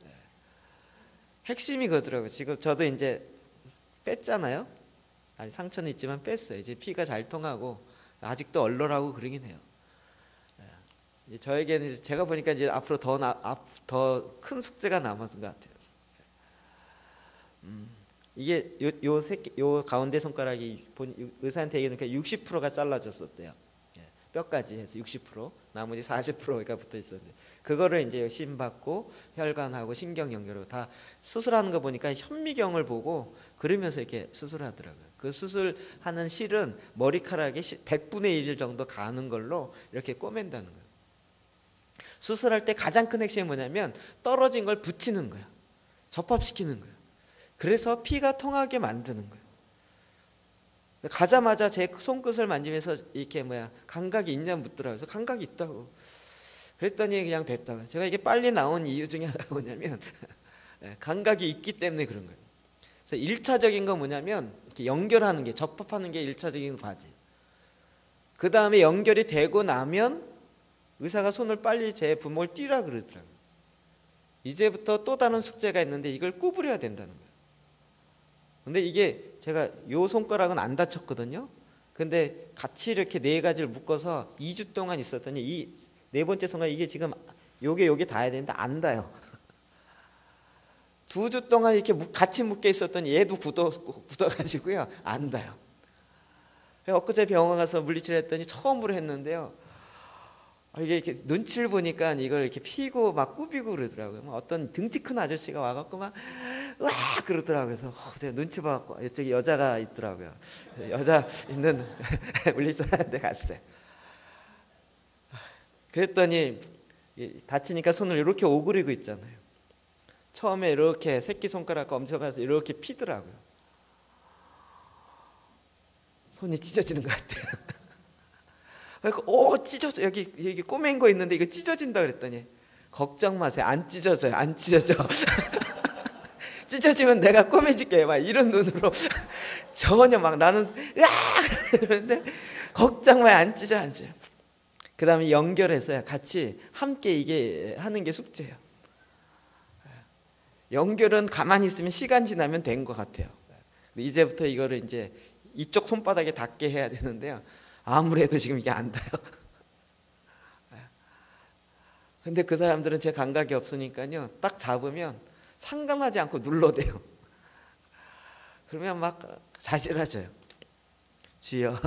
핵심이 그거더라고요. 지금 저도 이제 뺐잖아요. 아직 상처는 있지만 뺐어요. 이제 피가 잘 통하고 아직도 얼얼하고 그러긴 해요. 저에게는 제가 보니까 이제 앞으로 더 큰 숙제가 남았던 것 같아요. 이게 요 가운데 손가락이 의사한테 얘기하니까 60%가 잘라졌었대요. 뼈까지 해서 60%, 나머지 40%가 붙어 있었는데, 그거를 이제 심 받고 혈관하고 신경 연결하고 다 수술하는 거 보니까 현미경을 보고 그러면서 이렇게 수술하더라고요. 그 수술하는 실은 머리카락이 100분의 1 정도 가는 걸로 이렇게 꼬맨다는 거예요. 수술할 때 가장 큰 핵심이 뭐냐면 떨어진 걸 붙이는 거야. 접합시키는 거야. 그래서 피가 통하게 만드는 거예요. 가자마자 제 손끝을 만지면서 이렇게 감각이 있냐 묻더라고요. 그래서 감각이 있다고. 그랬더니 그냥 됐다고. 제가 이게 빨리 나온 이유 중에 하나가 뭐냐면 감각이 있기 때문에 그런 거예요. 그래서 1차적인 건 뭐냐면 이렇게 연결하는 게, 접합하는 게 1차적인 과제. 그 다음에 연결이 되고 나면 의사가 손을 빨리 제 부목을 띄라 그러더라고요. 이제부터 또 다른 숙제가 있는데 이걸 구부려야 된다는 거예요. 근데 이게 제가 요 손가락은 안 다쳤거든요. 근데 같이 이렇게 네 가지를 묶어서 2주 동안 있었더니 이 네 번째 손가락 이게 지금 요게 닿아야 되는데 안 닿아요. 2주 동안 이렇게 같이 묶여 있었더니 얘도 굳어가지고요. 안 닿아요. 엊그제 병원 가서 물리치료했더니 처음으로 했는데요. 이게 이렇게 눈치를 보니까 이걸 이렇게 피고 막 꾸비고 그러더라고요. 어떤 등치 큰 아저씨가 와갖고 막 와 그러더라고요. 그래서 제가 눈치 봐갖고 이쪽에 여자가 있더라고요. 여자 있는 물리치료하는데 갔어요. 그랬더니 다치니까 손을 이렇게 오그리고 있잖아요. 처음에 이렇게 새끼손가락 엄지가서 이렇게 피더라고요. 손이 찢어지는 것 같아요. 그러니까 찢어져. 여기 꼬맨 거 있는데 이거 찢어진다 그랬더니 걱정 마세요. 안 찢어져요. 안 찢어져. 찢어지면 내가 꼬매줄게. 막 이런 눈으로 전혀 막 나는 그런데 걱정 마요. 안 찢어. 그 다음에 연결해서 같이 함께 이게 하는 게 숙제예요. 연결은 가만히 있으면 시간 지나면 된 것 같아요. 이제부터 이거를 이제 이쪽 손바닥에 닿게 해야 되는데요. 아무래도 지금 이게 안 닿아요. 근데 그 사람들은 제 감각이 없으니까요. 딱 잡으면 상관하지 않고 눌러대요. 그러면 막 자질하져요. 주여.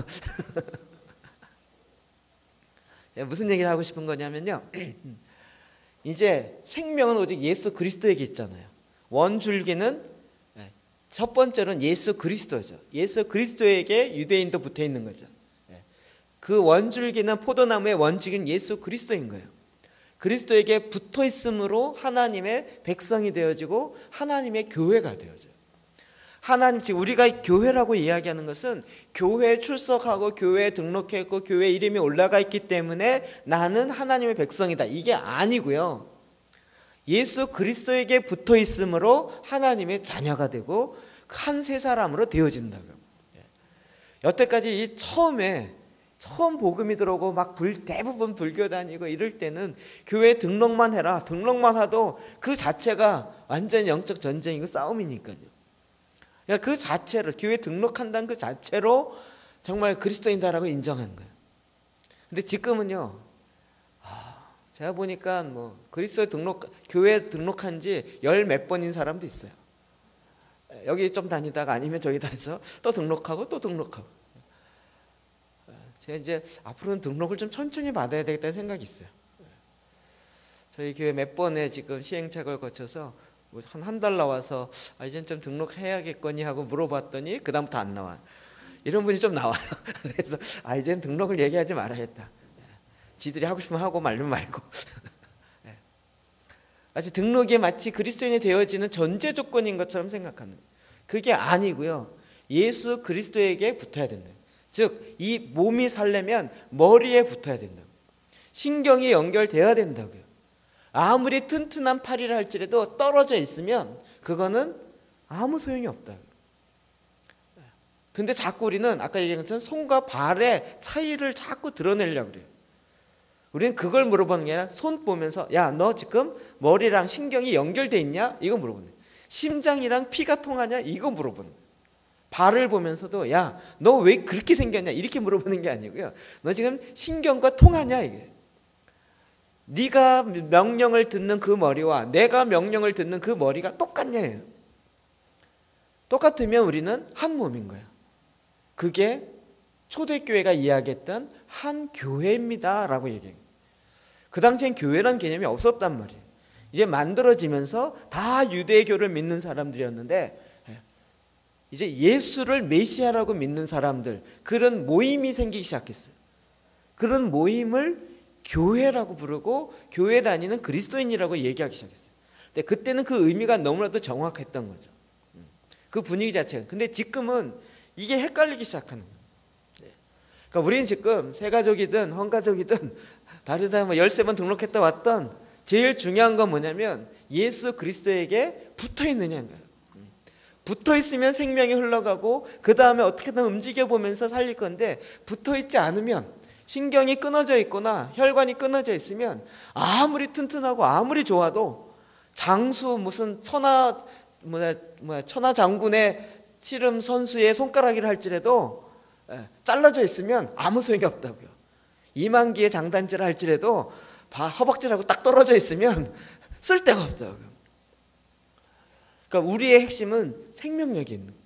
무슨 얘기를 하고 싶은 거냐면요. 이제 생명은 오직 예수 그리스도에게 있잖아요. 원줄기는 첫 번째로는 예수 그리스도죠. 예수 그리스도에게 유대인도 붙어 있는 거죠. 그 원줄기는 포도나무의 원줄기는 예수 그리스도인 거예요. 그리스도에게 붙어 있음으로 하나님의 백성이 되어지고 하나님의 교회가 되어져요. 하나님, 지금 우리가 교회라고 이야기하는 것은 교회에 출석하고 교회에 등록했고 교회 이름이 올라가 있기 때문에 나는 하나님의 백성이다. 이게 아니고요. 예수 그리스도에게 붙어 있음으로 하나님의 자녀가 되고 한 세 사람으로 되어진다고요. 여태까지 처음 복음이 들어오고 막 대부분 불교 다니고 이럴 때는 교회 등록만 해라. 등록만 하도 그 자체가 완전 영적 전쟁이고 싸움이니까요. 그러니까 그 자체로 교회 등록한다는 그 자체로 정말 그리스도인다라고 인정하는 거예요. 근데 지금은요. 제가 보니까 그리스도에 교회 등록한 지 열 몇 번인 사람도 있어요. 여기 좀 다니다가 아니면 저기 다녀서 또 등록하고 또 등록하고. 제가 이제 앞으로는 등록을 좀 천천히 받아야 되겠다는 생각이 있어요. 저희 교회 몇 번의 지금 시행착오를 거쳐서 한 달 나와서 이제는 좀 등록해야겠거니 하고 물어봤더니 그 다음부터 안 나와요. 이런 분이 좀 나와요. 그래서 이제는 등록을 얘기하지 말아야겠다. 지들이 하고 싶으면 하고 말면 말고. 아직 등록이 마치 그리스도인이 되어지는 전제 조건인 것처럼 생각하는 거예요. 그게 아니고요. 예수 그리스도에게 붙어야 된다. 즉 이 몸이 살려면 머리에 붙어야 된다고. 신경이 연결되어야 된다고요. 아무리 튼튼한 팔이라 할지라도 떨어져 있으면 그거는 아무 소용이 없다고요. 근데 자꾸 우리는 아까 얘기한 것처럼 손과 발의 차이를 자꾸 드러내려고 그래요. 우리는 그걸 물어보는 게 아니라 손 보면서 야, 너 지금 머리랑 신경이 연결돼 있냐? 이거 물어보는 거예요. 심장이랑 피가 통하냐? 이거 물어보는 거예요. 발을 보면서도 야, 너 왜 그렇게 생겼냐? 이렇게 물어보는 게 아니고요. 너 지금 신경과 통하냐? 이게. 네가 명령을 듣는 그 머리와 내가 명령을 듣는 그 머리가 똑같냐? 똑같으면 우리는 한 몸인 거예요. 그게 초대교회가 이야기했던 한 교회입니다 라고 얘기해요. 그 당시엔 교회란 개념이 없었단 말이에요. 이제 만들어지면서 다 유대교를 믿는 사람들이었는데 이제 예수를 메시아라고 믿는 사람들, 그런 모임이 생기기 시작했어요. 그런 모임을 교회라고 부르고 교회 다니는 그리스도인이라고 얘기하기 시작했어요. 근데 그때는 그 의미가 너무나도 정확했던 거죠. 그 분위기 자체가. 근데 지금은 이게 헷갈리기 시작하는 거예요. 그러니까 우리는 지금 새가족이든 헌가족이든 다르다 뭐 13번 등록했다 왔던 제일 중요한 건 뭐냐면 예수 그리스도에게 붙어 있느냐인 거예요. 붙어 있으면 생명이 흘러가고 그 다음에 어떻게든 움직여 보면서 살릴 건데, 붙어 있지 않으면, 신경이 끊어져 있거나 혈관이 끊어져 있으면 아무리 튼튼하고 아무리 좋아도 장수 무슨 천하 장군의 씨름 선수의 손가락이라 할지라도 잘라져 있으면 아무 소용이 없다고요. 이만기의 장단지라 할지라도 허벅지라고 딱 떨어져 있으면 쓸데가 없다고요. 그러니까 우리의 핵심은 생명력이 있는 거예요.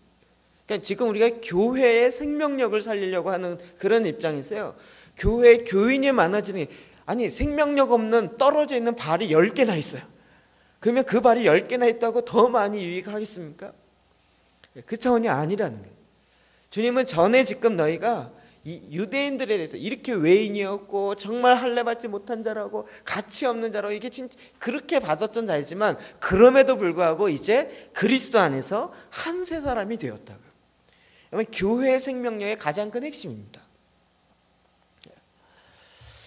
그러니까 지금 우리가 교회의 생명력을 살리려고 하는 그런 입장이세요. 교회 교인이 많아지는, 아니 생명력 없는 떨어져 있는 발이 10개나 있어요. 그러면 그 발이 10개나 있다고 더 많이 유익하겠습니까? 그 차원이 아니라는 거예요. 주님은 전에 지금 너희가 이 유대인들에 대해서 이렇게 외인이었고 정말 할례 받지 못한 자라고 가치 없는 자라고 이게 진짜 그렇게 받았던 자이지만, 그럼에도 불구하고 이제 그리스도 안에서 한 새 사람이 되었다고요. 그러면 교회의 생명력의 가장 큰 핵심입니다.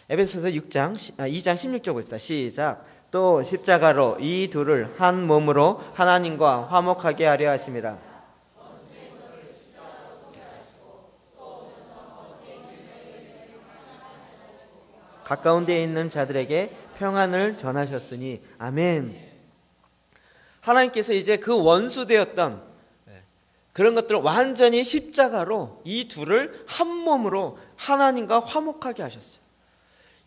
에베소서 2장 16절 봅시다. 시작. 또 십자가로 이 둘을 한 몸으로 하나님과 화목하게 하려 하심이라. 가까운 데에 있는 자들에게 평안을 전하셨으니. 아멘. 하나님께서 이제 그 원수되었던 그런 것들을 완전히 십자가로 이 둘을 한 몸으로 하나님과 화목하게 하셨어요.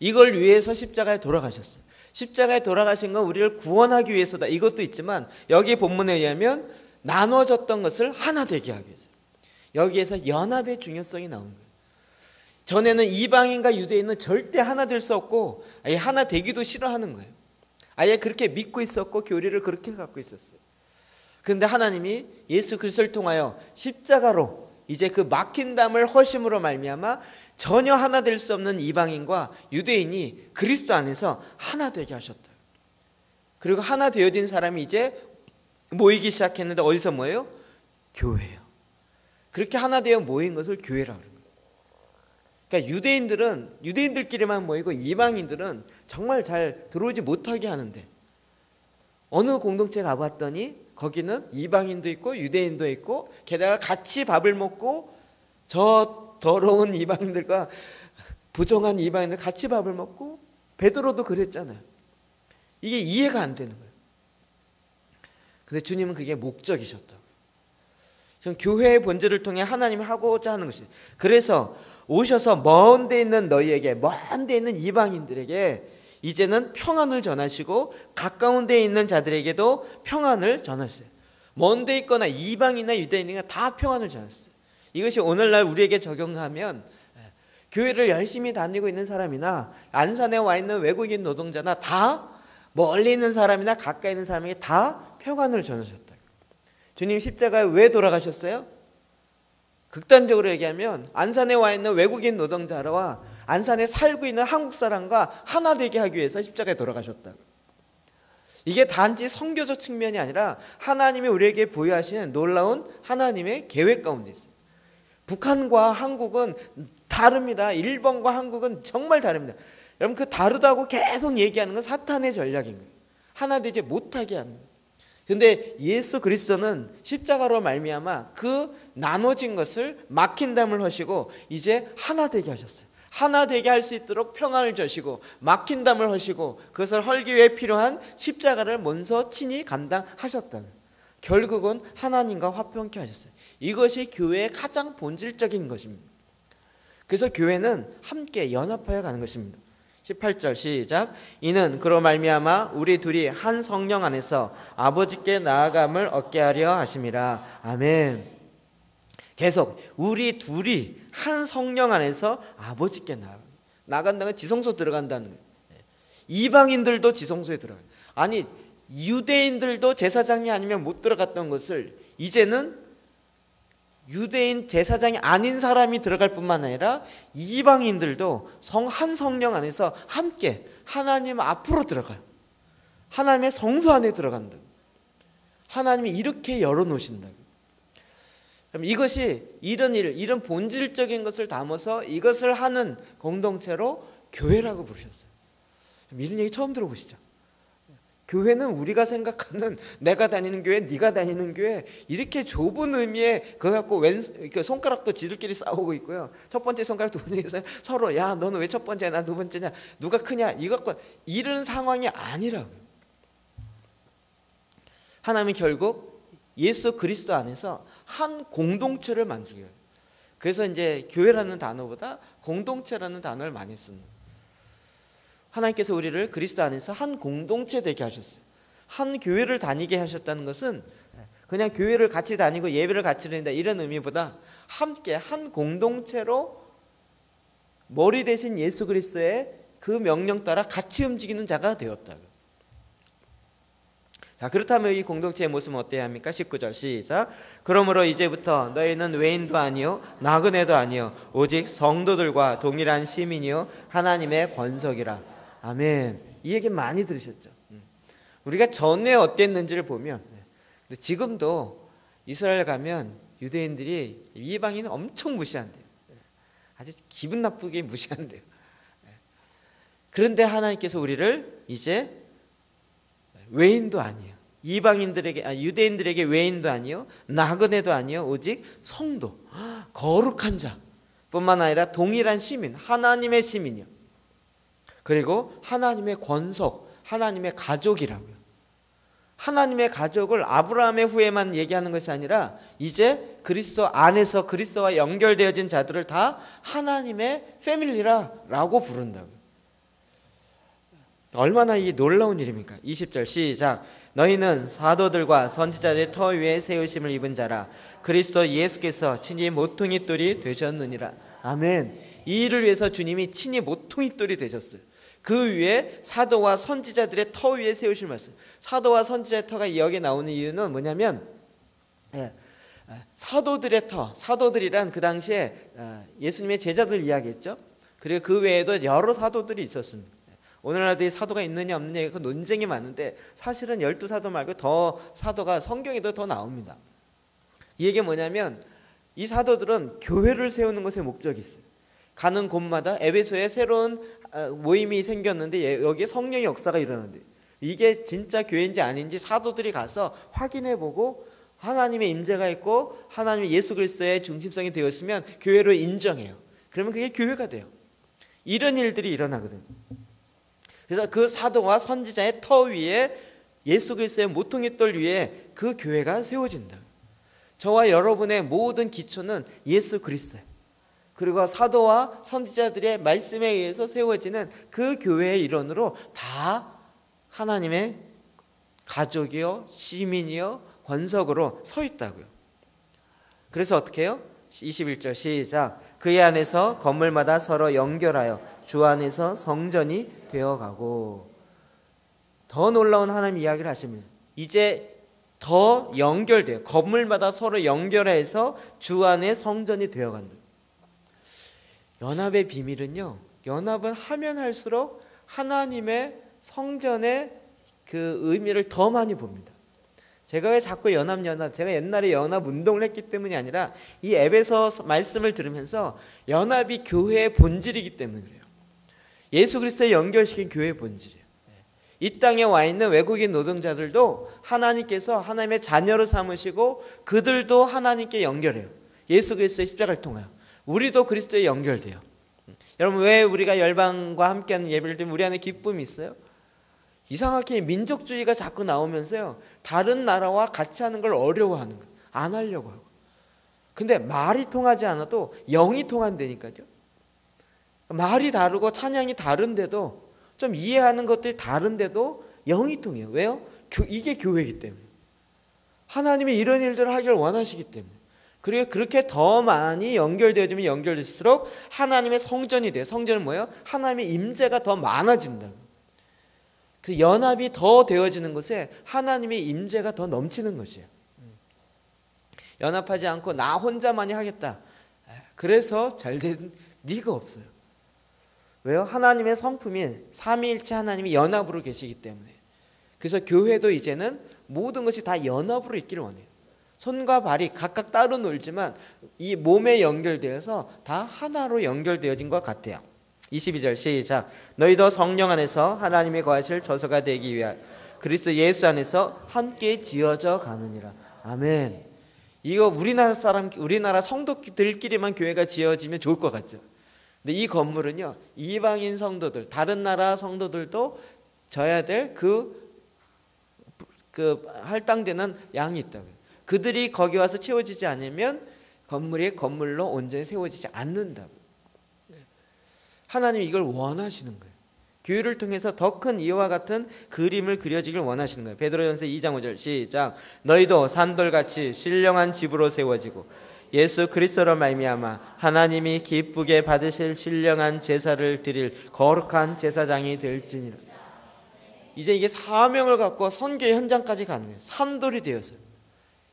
이걸 위해서 십자가에 돌아가셨어요. 십자가에 돌아가신 건 우리를 구원하기 위해서다, 이것도 있지만 여기 본문에 의하면 나눠졌던 것을 하나 되게 하기 위해서. 여기에서 연합의 중요성이 나온 거예요. 전에는 이방인과 유대인은 절대 하나 될 수 없고 아예 하나 되기도 싫어하는 거예요. 아예 그렇게 믿고 있었고 교리를 그렇게 갖고 있었어요. 그런데 하나님이 예수 그리스도를 통하여 십자가로 이제 그 막힌 담을 허심으로 말미암아 전혀 하나 될 수 없는 이방인과 유대인이 그리스도 안에서 하나 되게 하셨다. 그리고 하나 되어진 사람이 이제 모이기 시작했는데 어디서 모여요? 교회예요. 그렇게 하나 되어 모인 것을 교회라고 그래요. 그러니까 유대인들끼리만 모이고 이방인들은 정말 잘 들어오지 못하게 하는데, 어느 공동체 가봤더니 거기는 이방인도 있고 유대인도 있고 게다가 같이 밥을 먹고 저 더러운 이방인들과 부정한 이방인들 같이 밥을 먹고, 베드로도 그랬잖아요. 이게 이해가 안 되는 거예요. 근데 주님은 그게 목적이셨다고. 전 교회의 본질을 통해 하나님이 하고자 하는 것이, 그래서 오셔서 먼 데 있는 너희에게, 먼 데 있는 이방인들에게 이제는 평안을 전하시고 가까운 데 있는 자들에게도 평안을 전하셨어요. 먼 데 있거나 이방이나 유대인이나 다 평안을 전하셨어요. 이것이 오늘날 우리에게 적용하면 교회를 열심히 다니고 있는 사람이나 안산에 와 있는 외국인 노동자나 다 멀리 있는 사람이나 가까이 있는 사람에게 다 평안을 전하셨다. 주님 십자가에 왜 돌아가셨어요? 극단적으로 얘기하면 안산에 와 있는 외국인 노동자와 안산에 살고 있는 한국 사람과 하나 되게 하기 위해서 십자가에 돌아가셨다고. 이게 단지 선교적 측면이 아니라 하나님이 우리에게 부여하시는 놀라운 하나님의 계획 가운데 있어요. 북한과 한국은 다릅니다. 일본과 한국은 정말 다릅니다. 여러분, 그 다르다고 계속 얘기하는 건 사탄의 전략인 거예요. 하나 되지 못하게 하는 거예요. 그런데 예수 그리스도는 십자가로 말미암아 그 나눠진 것을 막힌 담을 허시고 이제 하나 되게 하셨어요. 하나 되게 할 수 있도록 평안을 주시고 막힌 담을 허시고 그것을 헐기 위해 필요한 십자가를 먼저 친히 감당하셨다. 결국은 하나님과 화평케 하셨어요. 이것이 교회의 가장 본질적인 것입니다. 그래서 교회는 함께 연합하여 가는 것입니다. 18절 시작. 이는 그로 말미암아 우리 둘이 한 성령 안에서 아버지께 나아감을 얻게 하려 하심이라. 아멘. 계속 우리 둘이 한 성령 안에서 아버지께 나간다는 건 지성소 들어간다는 거예요. 이방인들도 지성소에 들어가요. 아니 유대인들도 제사장이 아니면 못 들어갔던 것을 이제는 유대인 제사장이 아닌 사람이 들어갈 뿐만 아니라 이방인들도 한 성령 안에서 함께 하나님 앞으로 들어가요. 하나님의 성소 안에 들어간다. 하나님이 이렇게 열어놓으신다. 그럼 이것이 이런 본질적인 것을 담아서 이것을 하는 공동체로 교회라고 부르셨어요. 이런 얘기 처음 들어보시죠? 교회는 우리가 생각하는 내가 다니는 교회, 네가 다니는 교회, 이렇게 좁은 의미의 그거 갖고 손가락도 지들끼리 싸우고 있고요. 첫 번째 손가락, 두 번째에서 서로 야 너는 왜 첫 번째야, 나 두 번째냐, 누가 크냐, 이거 갖고 이런 상황이 아니라고요. 하나님이 결국 예수 그리스도 안에서 한 공동체를 만들어요. 그래서 이제 교회라는 단어보다 공동체라는 단어를 많이 쓰는 거예요. 하나님께서 우리를 그리스도 안에서 한 공동체 되게 하셨어요. 한 교회를 다니게 하셨다는 것은 그냥 교회를 같이 다니고 예배를 같이 드린다 이런 의미보다 함께 한 공동체로 머리 대신 예수 그리스도의 그 명령 따라 같이 움직이는 자가 되었다. 자, 그렇다면 이 공동체의 모습은 어때야 합니까? 19절 시작. 그러므로 이제부터 너희는 외인도 아니요 나그네도 아니요 오직 성도들과 동일한 시민이요 하나님의 권속이라. 아멘. 이 얘기 많이 들으셨죠? 우리가 전에 어땠는지를 보면, 근데 지금도 이스라엘 가면 유대인들이 이방인은 엄청 무시한대요. 아주 기분 나쁘게 무시한대요. 그런데 하나님께서 우리를 이제 외인도 아니에요. 유대인들에게 외인도 아니요 나그네도 아니요 오직 성도, 거룩한 자 뿐만 아니라 동일한 시민, 하나님의 시민이요. 그리고 하나님의 권속, 하나님의 가족이라고요. 하나님의 가족을 아브라함의 후예만 얘기하는 것이 아니라 이제 그리스도 안에서 그리스도와 연결되어진 자들을 다 하나님의 패밀리라고 부른다고요. 얼마나 이 놀라운 일입니까? 20절 시작. 너희는 사도들과 선지자들의 터 위에 세우심을 입은 자라. 그리스도 예수께서 친히 모퉁이 돌이 되셨느니라. 아멘. 이 일을 위해서 주님이 친히 모퉁이 돌이 되셨어요. 그 위에 사도와 선지자들의 터 위에 세우실 말씀. 사도와 선지자의 터가 여기에 나오는 이유는 뭐냐면 사도들의 터, 사도들이란 그 당시에 예수님의 제자들 이야기했죠. 그리고 그 외에도 여러 사도들이 있었습니다. 오늘날도 사도가 있느냐 없느냐 그 논쟁이 많은데 사실은 12사도 말고 더 사도가 성경에도 더 나옵니다. 이 얘기가 뭐냐면 이 사도들은 교회를 세우는 것에 목적이 있어요. 가는 곳마다 에베소에 새로운 모임이 생겼는데 여기에 성령의 역사가 일어나는데 이게 진짜 교회인지 아닌지 사도들이 가서 확인해보고 하나님의 임재가 있고 하나님의 예수 그리스도의 중심성이 되었으면 교회로 인정해요. 그러면 그게 교회가 돼요. 이런 일들이 일어나거든요. 그래서 그 사도와 선지자의 터 위에 예수 그리스도의 모퉁이 돌 위에 그 교회가 세워진다. 저와 여러분의 모든 기초는 예수 그리스도예요. 그리고 사도와 선지자들의 말씀에 의해서 세워지는 그 교회의 일원으로 다 하나님의 가족이요 시민이요 권석으로 서 있다고요. 그래서 어떻게 해요? 21절 시작. 그의 안에서 건물마다 서로 연결하여 주 안에서 성전이 되어가고. 더 놀라운 하나님 이야기를 하십니다. 이제 더 연결돼요. 건물마다 서로 연결해서 주 안에 성전이 되어간다. 연합의 비밀은요, 연합을 하면 할수록 하나님의 성전의 그 의미를 더 많이 봅니다. 제가 왜 자꾸 연합 제가 옛날에 연합 운동을 했기 때문이 아니라 이 에베소 말씀을 들으면서 연합이 교회의 본질이기 때문에 그래요. 예수 그리스도에 연결시킨 교회의 본질이에요. 이 땅에 와 있는 외국인 노동자들도 하나님께서 하나님의 자녀로 삼으시고 그들도 하나님께 연결해요. 예수 그리스도의 십자가를 통하여 우리도 그리스도에 연결돼요. 여러분, 왜 우리가 열방과 함께하는 예배를 드리면 우리 안에 기쁨이 있어요? 이상하게 민족주의가 자꾸 나오면서요, 다른 나라와 같이 하는 걸 어려워하는 거예요. 안 하려고 하고. 근데 말이 통하지 않아도 영이 통한다니까요. 말이 다르고 찬양이 다른데도, 좀 이해하는 것들이 다른데도 영이 통해요. 왜요? 이게 교회이기 때문에. 하나님이 이런 일들을 하길 원하시기 때문에. 그리고 그렇게 더 많이 연결되어지면 연결될수록 하나님의 성전이 돼요. 성전은 뭐예요? 하나님의 임재가 더 많아진다. 그 연합이 더 되어지는 것에 하나님의 임재가 더 넘치는 것이에요. 연합하지 않고 나 혼자만이 하겠다. 그래서 잘 된 리가 없어요. 왜요? 하나님의 성품이 삼위일체 하나님이 연합으로 계시기 때문에. 그래서 교회도 이제는 모든 것이 다 연합으로 있기를 원해요. 손과 발이 각각 따로 놀지만 이 몸에 연결되어서 다 하나로 연결되어진 것 같아요. 22절 시작. 너희도 성령 안에서 하나님의 거하실 저소가 되기 위하여 그리스도 예수 안에서 함께 지어져 가느니라. 아멘. 이거 우리나라 성도들끼리만 교회가 지어지면 좋을 것 같죠. 근데 이 건물은요, 이방인 성도들, 다른 나라 성도들도 져야 될 그 할당되는 양이 있다고요. 그들이 거기 와서 채워지지 않으면 건물이 건물로 온전히 세워지지 않는다고. 하나님이 이걸 원하시는 거예요. 교회를 통해서 더 큰 이와 같은 그림을 그려지길 원하시는 거예요. 베드로전서 2장 5절 시작. 너희도 산돌같이 신령한 집으로 세워지고 예수 그리스도로 말미암아 하나님이 기쁘게 받으실 신령한 제사를 드릴 거룩한 제사장이 될지니라. 이제 이게 사명을 갖고 선교의 현장까지 가는 거예요. 산돌이 되어서.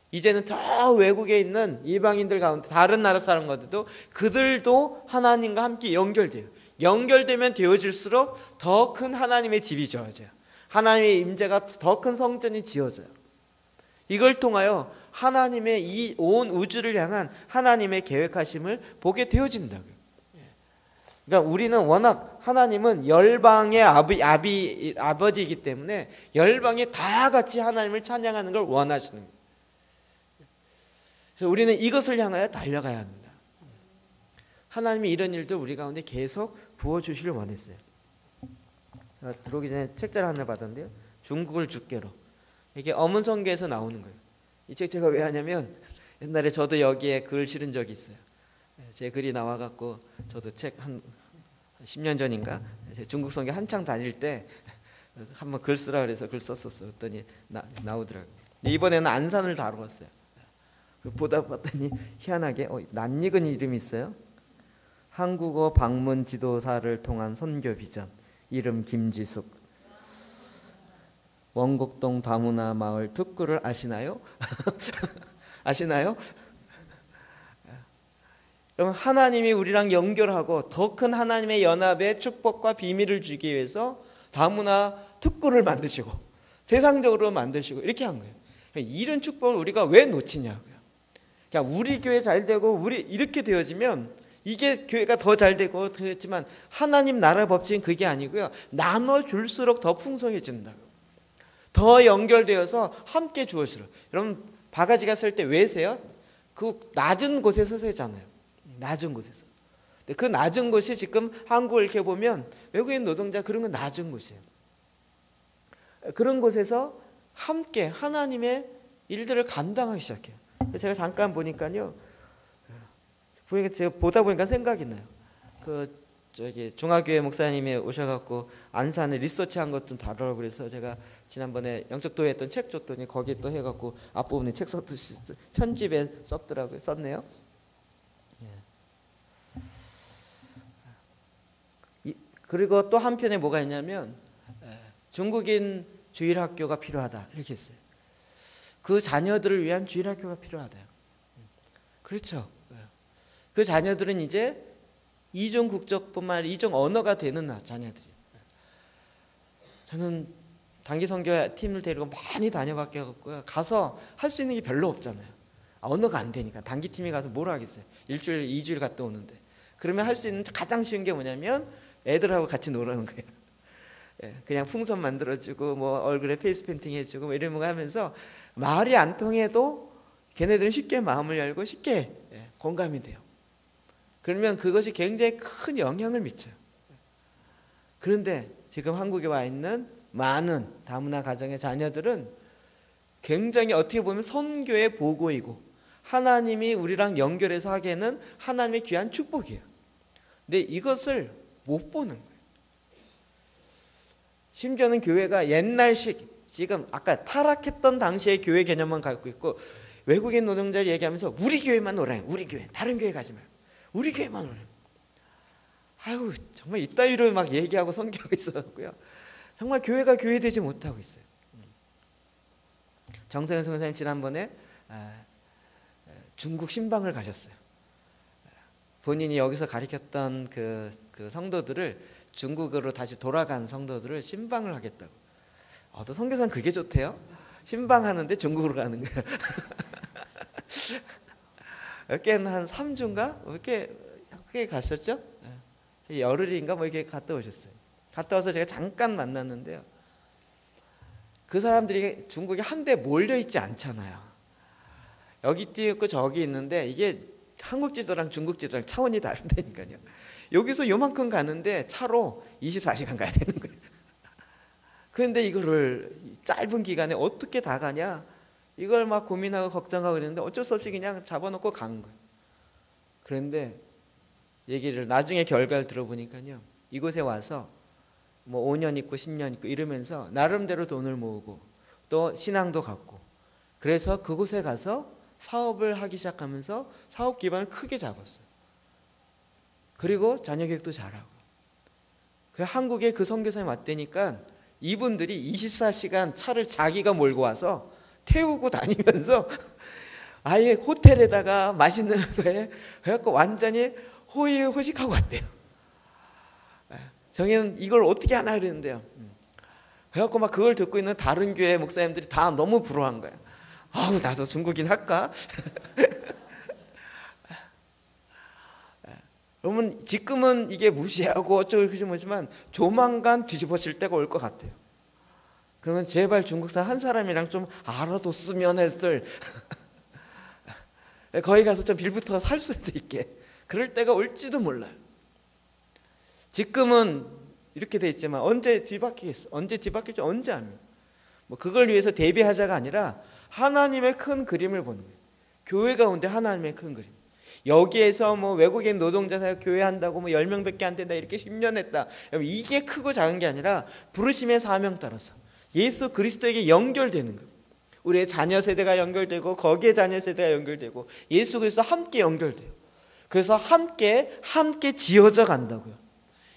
이제는 저 외국에 있는 이방인들 가운데 다른 나라 사람과도 그들도 하나님과 함께 연결돼요. 연결되면 되어질수록 더 큰 하나님의 집이 지어져요. 하나님의 임재가 더 큰 성전이 지어져요. 이걸 통하여 하나님의 이 온 우주를 향한 하나님의 계획하심을 보게 되어진다고요. 그러니까 우리는 워낙 하나님은 열방의 아버지이기 때문에 열방이 다 같이 하나님을 찬양하는 걸 원하시는 거예요. 그래서 우리는 이것을 향하여 달려가야 합니다. 하나님이 이런 일들 우리 가운데 계속 부어주시길 원했어요. 들어오기 전에 책자를 하나 받았는데요. 중국을 주께로. 이게 어문성계에서 나오는 거예요. 이 책 제가 왜 하냐면 옛날에 저도 여기에 글 실은 적이 있어요. 제 글이 나와갖고 저도 책 한 10년 전인가 중국 성계 한창 다닐 때 한번 글 쓰라 그래서 글 썼었어요. 그랬더니 나오더라고요. 이번에는 안산을 다루었어요. 보다 봤더니 희한하게 낯익은 이름이 있어요. 한국어 방문 지도사를 통한 선교 비전. 이름 김지숙. 원곡동 다문화 마을 특구를 아시나요? 아시나요? 그럼 하나님이 우리랑 연결하고 더 큰 하나님의 연합의 축복과 비밀을 주기 위해서 다문화 특구를 만드시고 세상적으로 만드시고 이렇게 한 거예요. 이런 축복을 우리가 왜 놓치냐고요. 그냥 우리 교회 잘 되고 우리 이렇게 되어지면 이게 교회가 더 잘 되고 되었지만 하나님 나라 법칙은 그게 아니고요. 나눠줄수록 더 풍성해진다고. 더 연결되어서 함께 주어지라. 여러분 바가지가 쓸 때 왜 세요? 그 낮은 곳에서 세잖아요. 낮은 곳에서. 근데 그 낮은 곳이 지금 한국을 이렇게 보면 외국인 노동자 그런 건 낮은 곳이에요. 그런 곳에서 함께 하나님의 일들을 감당하기 시작해요. 제가 잠깐 보니까요. 제가 보다 보니까 생각이 나요. 중화교회 목사님이 오셔갖고 안산에 리서치한 것 좀 다루라고 그래서 제가 지난번에 영적도에 했던 책 줬더니 거기에 또 해갖고 앞부분에 책 썼듯이 편집에 썼더라고요. 썼네요. 그리고 또 한편에 뭐가 있냐면 중국인 주일학교가 필요하다 이렇게 했어요. 그 자녀들을 위한 주일학교가 필요하다. 그렇죠. 그 자녀들은 이제 이중 국적뿐만 아니라 이중 언어가 되는 자녀들이에요. 저는 단기 선교 팀을 데리고 많이 다녀봤고요. 가서 할 수 있는 게 별로 없잖아요. 언어가 안 되니까 단기 팀에 가서 뭘 하겠어요. 일주일, 2주일 갔다 오는데. 그러면 할 수 있는 가장 쉬운 게 뭐냐면 애들하고 같이 놀아는 거예요. 그냥 풍선 만들어주고 뭐 얼굴에 페이스 페인팅 해주고 뭐 이런 거 하면서 말이 안 통해도 걔네들은 쉽게 마음을 열고 쉽게 공감이 돼요. 그러면 그것이 굉장히 큰 영향을 미쳐요. 그런데 지금 한국에 와 있는 많은 다문화 가정의 자녀들은 굉장히 어떻게 보면 선교의 보고이고 하나님이 우리랑 연결해서 하기에는 하나님의 귀한 축복이에요. 근데 이것을 못 보는 거예요. 심지어는 교회가 옛날식 지금 아까 타락했던 당시의 교회 개념만 갖고 있고 외국인 노동자를 얘기하면서 우리 교회만 오라요. 우리 교회. 다른 교회 가지 말고. 우리 교회만 오라요. 아유 정말 이따위로 막 얘기하고 선교하고 있었고요. 정말 교회가 교회되지 못하고 있어요. 정세현 선생님 지난번에 중국 신방을 가셨어요. 본인이 여기서 가르쳤던 그 성도들을 중국으로 다시 돌아간 성도들을 신방을 하겠다고. 또 선교사는 그게 좋대요. 신방하는데 중국으로 가는 거예요. 여기는 한 3주인가? 이렇게 가셨죠? 열흘인가 뭐 이렇게 갔다 오셨어요. 갔다 와서 제가 잠깐 만났는데요. 그 사람들이 중국에 한데 몰려 있지 않잖아요. 여기 있고 저기 있는데 이게 한국 지도랑 중국 지도랑 차원이 다르다니까요. 여기서 요만큼 가는데 차로 24시간 가야 되는 거예요. 그런데 이거를 짧은 기간에 어떻게 다 가냐? 이걸 막 고민하고 걱정하고 그랬는데 어쩔 수 없이 그냥 잡아놓고 간 거예요. 그런데 얘기를 나중에 결과를 들어보니까요. 이곳에 와서 뭐 5년 있고 10년 있고 이러면서 나름대로 돈을 모으고 또 신앙도 갖고 그래서 그곳에 가서 사업을 하기 시작하면서 사업 기반을 크게 잡았어요. 그리고 자녀 교육도 잘하고. 한국에 그 선교사님 왔다니까 이분들이 24시간 차를 자기가 몰고 와서 태우고 다니면서 아예 호텔에다가 맛있는 거에 그래갖고 완전히 호의호식하고 왔대요. 저희는 이걸 어떻게 하나 그랬는데요. 그래갖고 막 그걸 듣고 있는 다른 교회 목사님들이 다 너무 부러워한 거예요. 아우 나도 중국인 할까? 여러분 지금은 이게 무시하고 어쩌고 그러지만 조만간 뒤집어질 때가 올 것 같아요. 그러면 제발 중국산 한 사람이랑 좀 알아뒀으면 했을 거기 가서 좀 빌부터 살 수도 있게 그럴 때가 올지도 몰라요. 지금은 이렇게 돼 있지만 언제 뒤바뀌겠어? 언제 뒤바뀔지 언제 압니까? 뭐 그걸 위해서 대비하자가 아니라 하나님의 큰 그림을 보는 거예요. 교회 가운데 하나님의 큰 그림. 여기에서 뭐 외국인 노동자가 교회 한다고 뭐 10명밖에 안 된다 이렇게 10년 했다. 이게 크고 작은 게 아니라 부르심의 사명 따라서 예수 그리스도에게 연결되는 거예요. 우리의 자녀 세대가 연결되고 거기에 자녀 세대가 연결되고 예수 그리스도 함께 연결돼요. 그래서 함께 지어져 간다고요.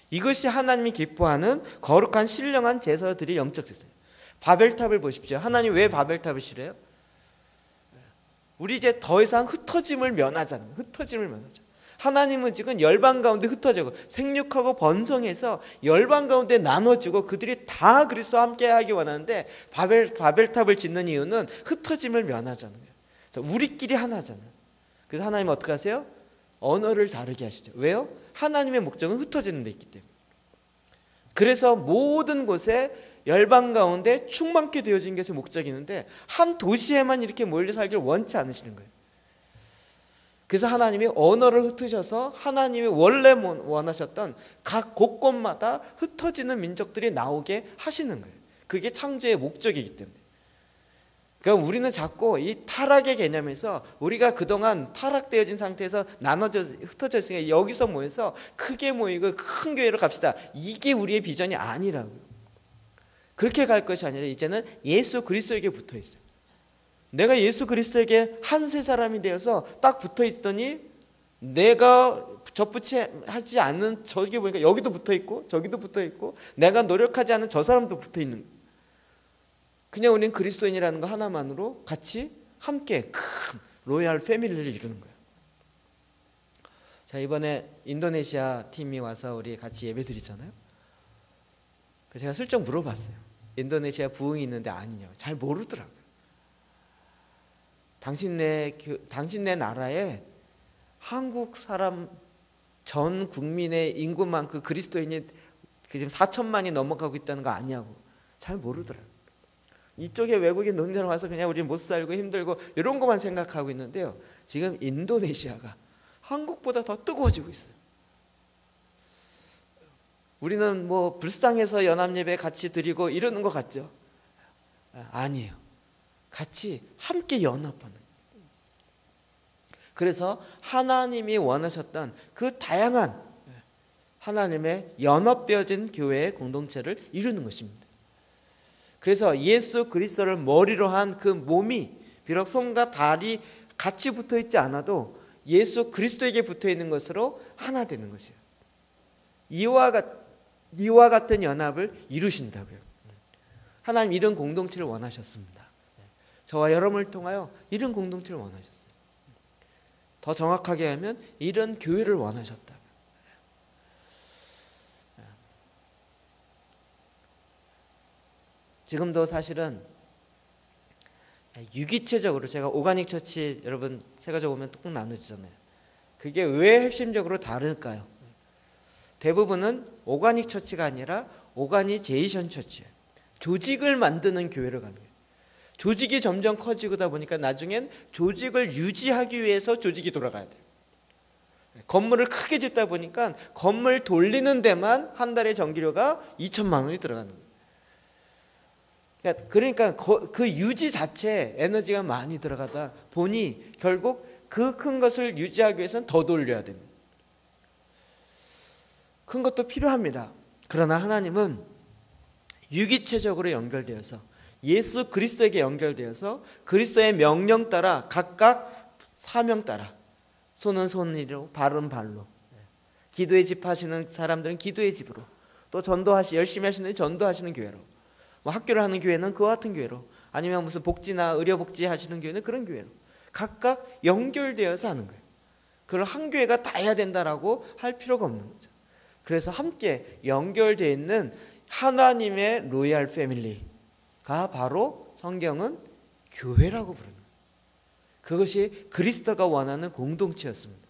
이것이 하나님이 기뻐하는 거룩한 신령한 제사들이 영적 제사예요. 바벨탑을 보십시오. 하나님 왜 바벨탑을 싫어요? 우리 이제 더 이상 흩어짐을 면하잖아요. 흩어짐을 면하죠. 하나님은 지금 열방 가운데 흩어지고 생육하고 번성해서 열방 가운데 나눠지고 그들이 다 그리스도와 함께하기 원하는데 바벨탑을 짓는 이유는 흩어짐을 면하자는 거예요. 우리끼리 하나잖아요. 그래서 하나님은 어떻게 하세요? 언어를 다르게 하시죠. 왜요? 하나님의 목적은 흩어지는 데 있기 때문에. 그래서 모든 곳에 열방 가운데 충만케 되어진 것이 목적이 있는데 한 도시에만 이렇게 몰려 살기를 원치 않으시는 거예요. 그래서 하나님이 언어를 흩으셔서 하나님이 원래 원하셨던 각 곳곳마다 흩어지는 민족들이 나오게 하시는 거예요. 그게 창조의 목적이기 때문에. 그러니까 우리는 자꾸 이 타락의 개념에서 우리가 그동안 타락되어진 상태에서 나눠져 흩어져 있으니까 여기서 모여서 크게 모이고 큰 교회로 갑시다. 이게 우리의 비전이 아니라고요. 그렇게 갈 것이 아니라 이제는 예수 그리스도에게 붙어 있어요. 내가 예수 그리스도에게 한 세 사람이 되어서 딱 붙어 있더니 내가 접붙이지 않는 저기 보니까 여기도 붙어 있고 저기도 붙어 있고 내가 노력하지 않은 저 사람도 붙어 있는 거예요. 그냥 우리는 그리스도인이라는 거 하나만으로 같이 함께 큰 로얄 패밀리를 이루는 거예요. 자, 이번에 인도네시아 팀이 와서 우리 같이 예배 드리잖아요. 제가 슬쩍 물어봤어요. 인도네시아 부흥이 있는데 아니냐고. 잘 모르더라고요. 당신네 나라에 한국 사람 전 국민의 인구만큼 그리스도인이 지금 4천만이 넘어가고 있다는 거 아니냐고. 잘 모르더라고요. 이쪽에 외국인 논쟁을 와서 그냥 우리 못 살고 힘들고 이런 것만 생각하고 있는데요. 지금 인도네시아가 한국보다 더 뜨거워지고 있어요. 우리는 뭐 불쌍해서 연합예배 같이 드리고 이러는 것 같죠? 아니에요. 같이 함께 연합하는. 그래서 하나님이 원하셨던 그 다양한 하나님의 연합되어진 교회의 공동체를 이루는 것입니다. 그래서 예수 그리스도를 머리로 한 그 몸이 비록 손과 다리 같이 붙어 있지 않아도 예수 그리스도에게 붙어 있는 것으로 하나 되는 것이에요. 이와 같은 연합을 이루신다고요. 하나님 이런 공동체를 원하셨습니다. 저와 여러분을 통하여 이런 공동체를 원하셨어요. 더 정확하게 하면 이런 교회를 원하셨다. 지금도 사실은 유기체적으로 제가 오가닉 처치 여러분 세가족 오면 뚝뚝 나눠주잖아요. 그게 왜 핵심적으로 다를까요? 대부분은 오가닉 처치가 아니라 오가니제이션 처치예요. 조직을 만드는 교회를 가는 거예요. 조직이 점점 커지다 보니까 나중엔 조직을 유지하기 위해서 조직이 돌아가야 돼요. 건물을 크게 짓다 보니까 건물 돌리는 데만 한 달에 전기료가 2천만 원이 들어가는 거예요. 그러니까 그 유지 자체에 에너지가 많이 들어가다 보니 결국 그 큰 것을 유지하기 위해서는 더 돌려야 됩니다. 큰 것도 필요합니다. 그러나 하나님은 유기체적으로 연결되어서 예수 그리스도에게 연결되어서 그리스도의 명령 따라 각각 사명 따라 손은 손으로 발은 발로 기도의 집 하시는 사람들은 기도의 집으로 또 열심히 하시는 전도하시는 교회로 뭐 학교를 하는 교회는 그와 같은 교회로 아니면 무슨 복지나 의료복지 하시는 교회는 그런 교회로 각각 연결되어서 하는 거예요. 그걸 한 교회가 다 해야 된다라고 할 필요가 없는 거죠. 그래서 함께 연결되어 있는 하나님의 로얄 패밀리가 바로 성경은 교회라고 부르는 거예요. 그것이 그리스도가 원하는 공동체였습니다.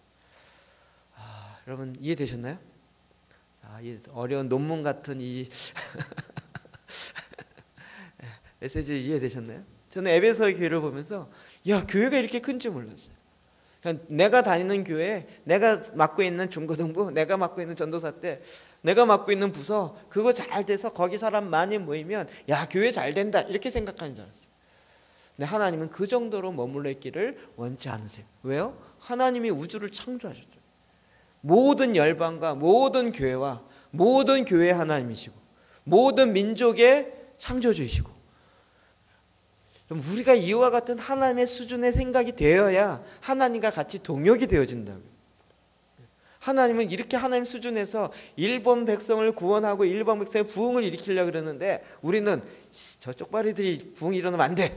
여러분 이해되셨나요? 이 어려운 논문 같은 이 메시지 이해되셨나요? 저는 에베소의 교회를 보면서 교회가 이렇게 큰지 몰랐어요. 내가 다니는 교회, 내가 맡고 있는 중고등부, 내가 맡고 있는 전도사 때 내가 맡고 있는 부서 그거 잘 돼서 거기 사람 많이 모이면 교회 잘 된다 이렇게 생각하는 줄 알았어요. 근데 하나님은 그 정도로 머물러 있기를 원치 않으세요. 왜요? 하나님이 우주를 창조하셨죠. 모든 열방과 모든 교회와 모든 교회의 하나님이시고 모든 민족의 창조주이시고 우리가 이와 같은 하나님의 수준의 생각이 되어야 하나님과 같이 동역이 되어진다고요. 하나님은 이렇게 하나님 수준에서 일본 백성을 구원하고 일본 백성의 부흥을 일으키려고 그러는데 우리는 저쪽 바리들이 부흥 일어나면 안 돼.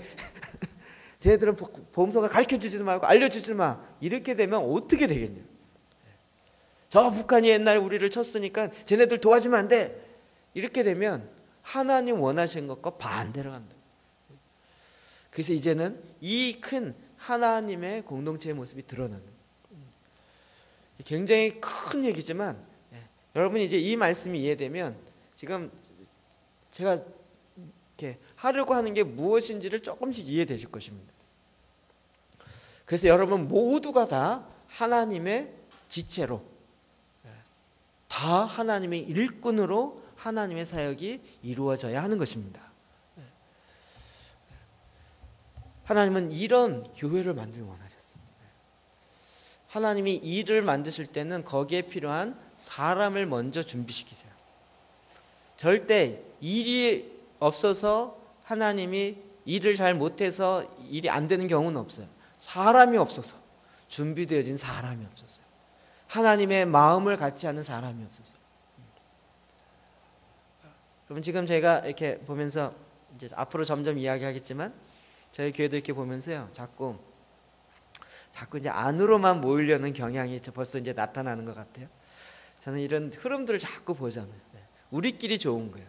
쟤들은 보험서가 가르쳐주지도 말고 알려주지 마. 이렇게 되면 어떻게 되겠냐. 저 북한이 옛날 우리를 쳤으니까 쟤네들 도와주면 안 돼. 이렇게 되면 하나님 원하신 것과 반대로 간다. 그래서 이제는 이 큰 하나님의 공동체의 모습이 드러나는 굉장히 큰 얘기지만 여러분이 이제 이 말씀이 이해되면 지금 제가 이렇게 하려고 하는 게 무엇인지를 조금씩 이해되실 것입니다. 그래서 여러분 모두가 다 하나님의 지체로 다 하나님의 일꾼으로 하나님의 사역이 이루어져야 하는 것입니다. 하나님은 이런 교회를 만들기 원하셨어요. 하나님이 일을 만드실 때는 거기에 필요한 사람을 먼저 준비시키세요. 절대 일이 없어서 하나님이 일을 잘 못해서 일이 안 되는 경우는 없어요. 사람이 없어서, 준비되어진 사람이 없어서요. 하나님의 마음을 같이 하는 사람이 없어서. 그럼 지금 제가 이렇게 보면서 이제 앞으로 점점 이야기하겠지만 저희 교회도 이렇게 보면서요, 자꾸 이제 안으로만 모이려는 경향이 벌써 이제 나타나는 것 같아요. 저는 이런 흐름들을 자꾸 보잖아요. 우리끼리 좋은 거예요.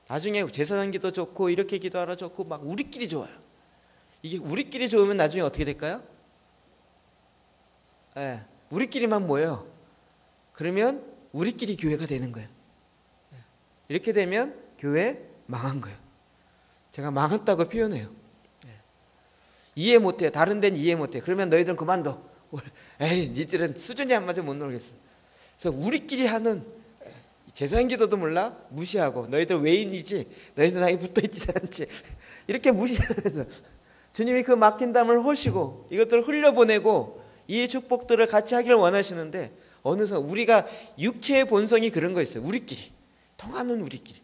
나중에 제사장 기도 좋고 이렇게 기도하라 좋고 막 우리끼리 좋아요. 이게 우리끼리 좋으면 나중에 어떻게 될까요? 우리끼리만 모여. 그러면 우리끼리 교회가 되는 거예요. 이렇게 되면 교회 망한 거예요. 제가 망했다고 표현해요. 이해 못해. 다른 데는 이해 못해. 그러면 너희들은 그만둬. 니들은 수준이 안 맞아 못 놀겠어. 그래서 우리끼리 하는 제사장 기도도 몰라? 무시하고 너희들 외인이지? 너희들 나에 붙어있지 않지? 이렇게 무시하면서 주님이 그 막힌 담을 홀시고 이것들을 흘려보내고 이 축복들을 같이 하길 원하시는데 어느새 우리가 육체의 본성이 그런 거 있어요. 우리끼리 통하는 우리끼리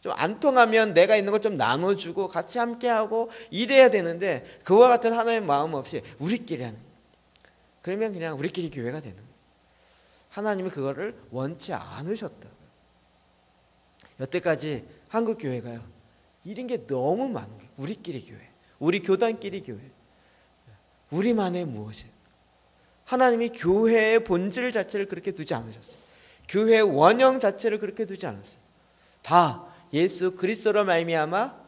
좀 안 통하면 내가 있는 것 좀 나눠주고 같이 함께하고 이래야 되는데 그와 같은 하나의 마음 없이 우리끼리 하는 그러면 그냥 우리끼리 교회가 되는 거예요. 하나님이 그거를 원치 않으셨다고요. 여태까지 한국 교회가요 이런 게 너무 많은 거예요. 우리끼리 교회, 우리 교단끼리 교회, 우리만의 무엇이 하나님이 교회의 본질 자체를 그렇게 두지 않으셨어요. 교회의 원형 자체를 그렇게 두지 않았어요. 다 예수 그리스도로 말미암아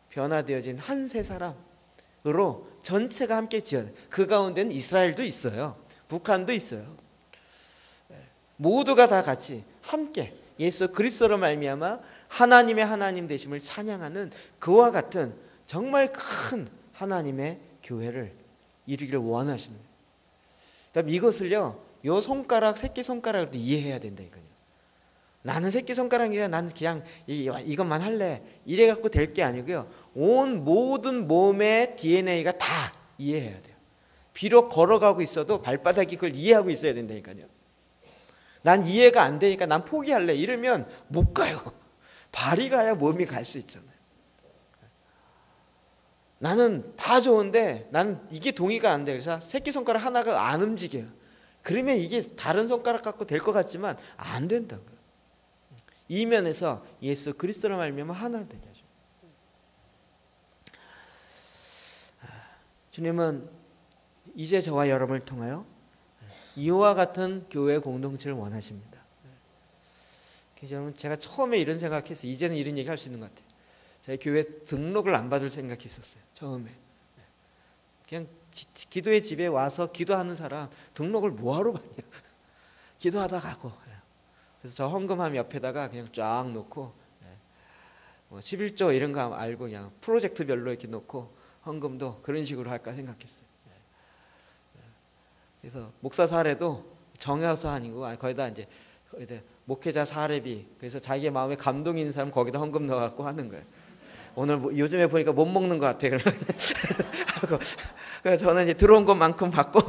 변화되어진 한 세 사람으로 전체가 함께 지어요. 그 가운데는 이스라엘도 있어요. 북한도 있어요. 모두가 다 같이 함께 예수 그리스도로 말미암아 하나님의 하나님 되심을 찬양하는 그와 같은 정말 큰 하나님의 교회를 이루기를 원하시는 거예요. 그다음 이것을요, 요 손가락 새끼 손가락으로 이해해야 된다니까요. 나는 새끼 손가락이야, 나는 그냥 이것만 할래, 이래 갖고 될 게 아니고요. 온 모든 몸의 DNA가 다 이해해야 돼요. 비록 걸어가고 있어도 발바닥이 그걸 이해하고 있어야 된다니까요. 난 이해가 안 되니까 난 포기할래 이러면 못 가요. 발이 가야 몸이 갈 수 있잖아요. 나는 다 좋은데 난 이게 동의가 안 돼. 그래서 새끼손가락 하나가 안 움직여요. 그러면 이게 다른 손가락 갖고 될 것 같지만 안 된다고요. 이 면에서 예수 그리스도로 말미암아 하나 되게 하죠. 주님은 이제 저와 여러분을 통하여 이와 같은 교회 공동체를 원하십니다. 제가 처음에 이런 생각했어요. 이제는 이런 얘기 할 수 있는 것 같아요. 제가 교회 등록을 안 받을 생각했었어요. 처음에. 그냥 기도의 집에 와서 기도하는 사람 등록을 뭐하러 받냐. 기도하다 가고. 그래서 저 헌금함 옆에다가 그냥 쫙 놓고, 뭐 11조 이런 거 알고 그냥 프로젝트별로 이렇게 놓고 헌금도 그런 식으로 할까 생각했어요. 그래서 목사 사례도 정해서 아니고 거기다 이제 목회자 사례비, 그래서 자기의 마음에 감동이 있는 사람 거기다 헌금 넣어갖고 하는 거예요. 오늘 요즘에 보니까 못 먹는 것 같아. 그래서 저는 이제 들어온 것만큼 받고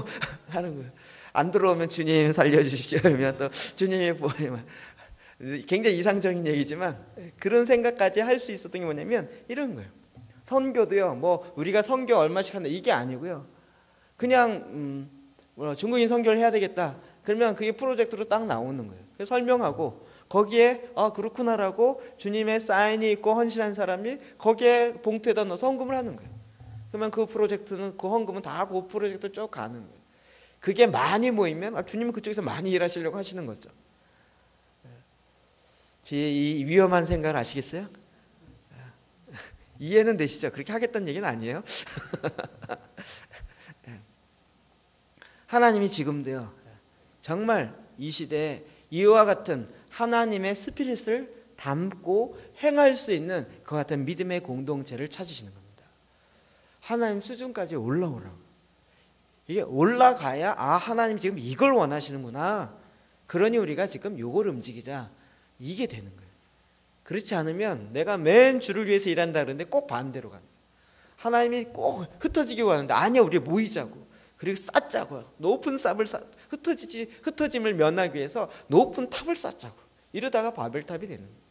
하는 거예요. 안 들어오면 주님 살려주십시오. 그러면 또 주님의 부활이만. 굉장히 이상적인 얘기지만 그런 생각까지 할 수 있었던 게 뭐냐면 이런 거예요. 선교도요, 뭐 우리가 선교 얼마씩 한다 이게 아니고요. 그냥 중국인 선교를 해야 되겠다. 그러면 그게 프로젝트로 딱 나오는 거예요. 그래서 설명하고 거기에 그렇구나라고 주님의 사인이 있고 헌신한 사람이 거기에 봉투에다 넣어서 헌금을 하는 거예요. 그러면 그 프로젝트는 그 헌금은 다 그 프로젝트 쭉 가는 거예요. 그게 많이 모이면 주님은 그쪽에서 많이 일하시려고 하시는 거죠. 이 위험한 생각을 아시겠어요? 이해는 되시죠? 그렇게 하겠다는 얘기는 아니에요. 하나님이 지금도요, 정말 이 시대에 이와 같은 하나님의 스피릿을 담고 행할 수 있는 그 같은 믿음의 공동체를 찾으시는 겁니다. 하나님 수준까지 올라오라고. 이게 올라가야 하나님 지금 이걸 원하시는구나. 그러니 우리가 지금 이걸 움직이자. 이게 되는 거예요. 그렇지 않으면 내가 맨 주를 위해서 일한다 그러는데 꼭 반대로 가는 거예요. 하나님이 꼭 흩어지기 원하는데 아니야, 우리 모이자고. 그리고 쌓자고. 높은 탑을 흩어짐을 면하기 위해서 높은 탑을 쌓자고. 이러다가 바벨탑이 되는 거예요.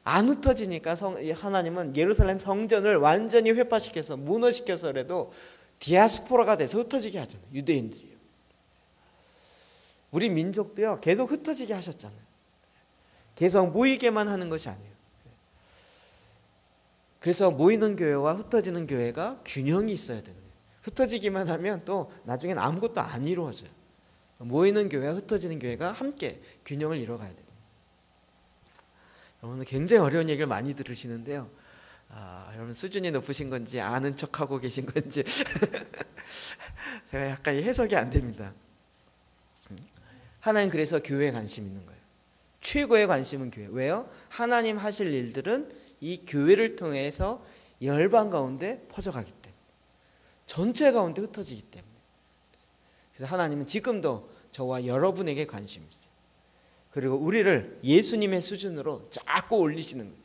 안 흩어지니까 하나님은 예루살렘 성전을 완전히 회파시켜서 무너시켜서라도 디아스포라가 돼서 흩어지게 하잖아요. 유대인들이요. 우리 민족도요, 계속 흩어지게 하셨잖아요. 계속 모이게만 하는 것이 아니에요. 그래서 모이는 교회와 흩어지는 교회가 균형이 있어야 되는 거예요. 흩어지기만 하면 또 나중엔 아무것도 안 이루어져요. 모이는 교회와 흩어지는 교회가 함께 균형을 이뤄가야 돼요. 오늘 굉장히 어려운 얘기를 많이 들으시는데요. 여러분 수준이 높으신 건지 아는 척하고 계신 건지 제가 약간 해석이 안 됩니다. 하나님 그래서 교회에 관심 있는 거예요. 최고의 관심은 교회. 왜요? 하나님 하실 일들은 이 교회를 통해서 열방 가운데 퍼져가기 때문에, 전체 가운데 흩어지기 때문에. 그래서 하나님은 지금도 저와 여러분에게 관심이 있어요. 그리고 우리를 예수님의 수준으로 자꾸 올리시는 거예요.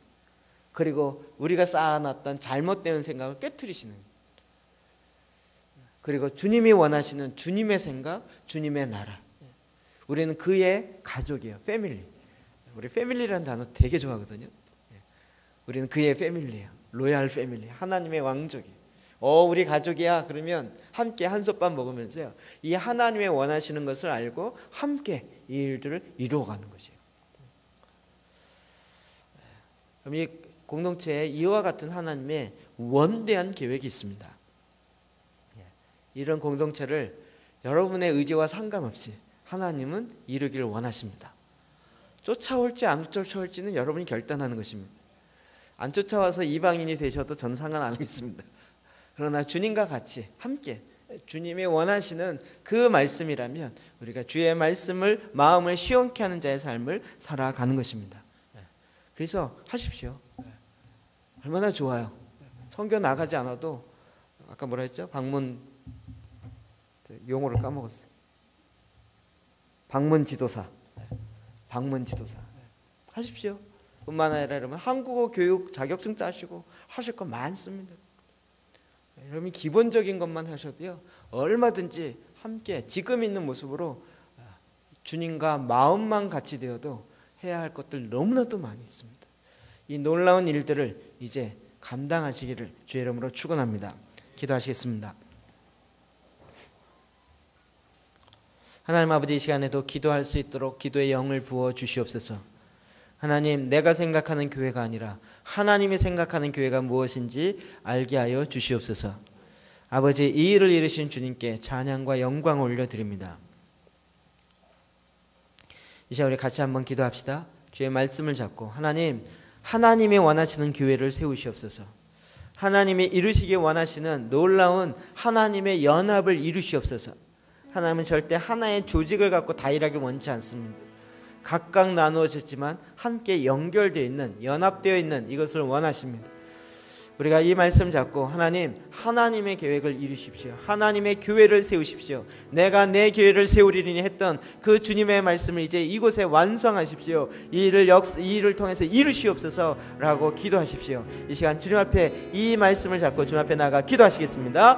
그리고 우리가 쌓아놨던 잘못된 생각을 깨트리시는 거예요. 그리고 주님이 원하시는 주님의 생각, 주님의 나라. 우리는 그의 가족이에요. 패밀리. 우리 패밀리라는 단어 되게 좋아하거든요. 우리는 그의 패밀리예요. 로얄 패밀리. 하나님의 왕족이에요. 우리 가족이야. 그러면 함께 한솥밥 먹으면서요, 이 하나님의 원하시는 것을 알고 함께 이 일들을 이루어가는 것이에요. 그럼 이 공동체에 이와 같은 하나님의 원대한 계획이 있습니다. 이런 공동체를 여러분의 의지와 상관없이 하나님은 이루기를 원하십니다. 쫓아올지 안 쫓아올지는 여러분이 결단하는 것입니다. 안 쫓아와서 이방인이 되셔도 전 상관 안 하겠습니다. 그러나 주님과 같이 함께 주님이 원하시는 그 말씀이라면 우리가 주의 말씀을 마음을 시원케 하는 자의 삶을 살아가는 것입니다. 그래서 하십시오. 얼마나 좋아요. 선교 나가지 않아도 아까 뭐라 했죠? 방문 용어를 까먹었어요. 방문 지도사 하십시오. 뿐만 아니라 여러분 한국어 교육 자격증 따시고 하실 거 많습니다. 여러분 기본적인 것만 하셔도요 얼마든지 함께 지금 있는 모습으로 주님과 마음만 같이 되어도 해야 할 것들 너무나도 많이 있습니다. 이 놀라운 일들을 이제 감당하시기를 주의 이름으로 축원합니다. 기도하시겠습니다. 하나님 아버지, 이 시간에도 기도할 수 있도록 기도의 영을 부어 주시옵소서. 하나님, 내가 생각하는 교회가 아니라 하나님이 생각하는 교회가 무엇인지 알게 하여 주시옵소서. 아버지, 이 일을 이루신 주님께 찬양과 영광을 올려드립니다. 이제 우리 같이 한번 기도합시다. 주의 말씀을 잡고 하나님이 원하시는 교회를 세우시옵소서. 하나님이 이루시기 원하시는 놀라운 하나님의 연합을 이루시옵소서. 하나님은 절대 하나의 조직을 갖고 다 일하기 원치 않습니다. 각각 나누어졌지만 함께 연결되어 있는, 연합되어 있는 이것을 원하십니다. 우리가 이 말씀 잡고 하나님의 계획을 이루십시오. 하나님의 교회를 세우십시오. 내가 내 교회를 세우리니 했던 그 주님의 말씀을 이제 이곳에 완성하십시오. 이 일을 통해서 이루시옵소서라고 기도하십시오. 이 시간 주님 앞에 이 말씀을 잡고 주님 앞에 나가 기도하시겠습니다.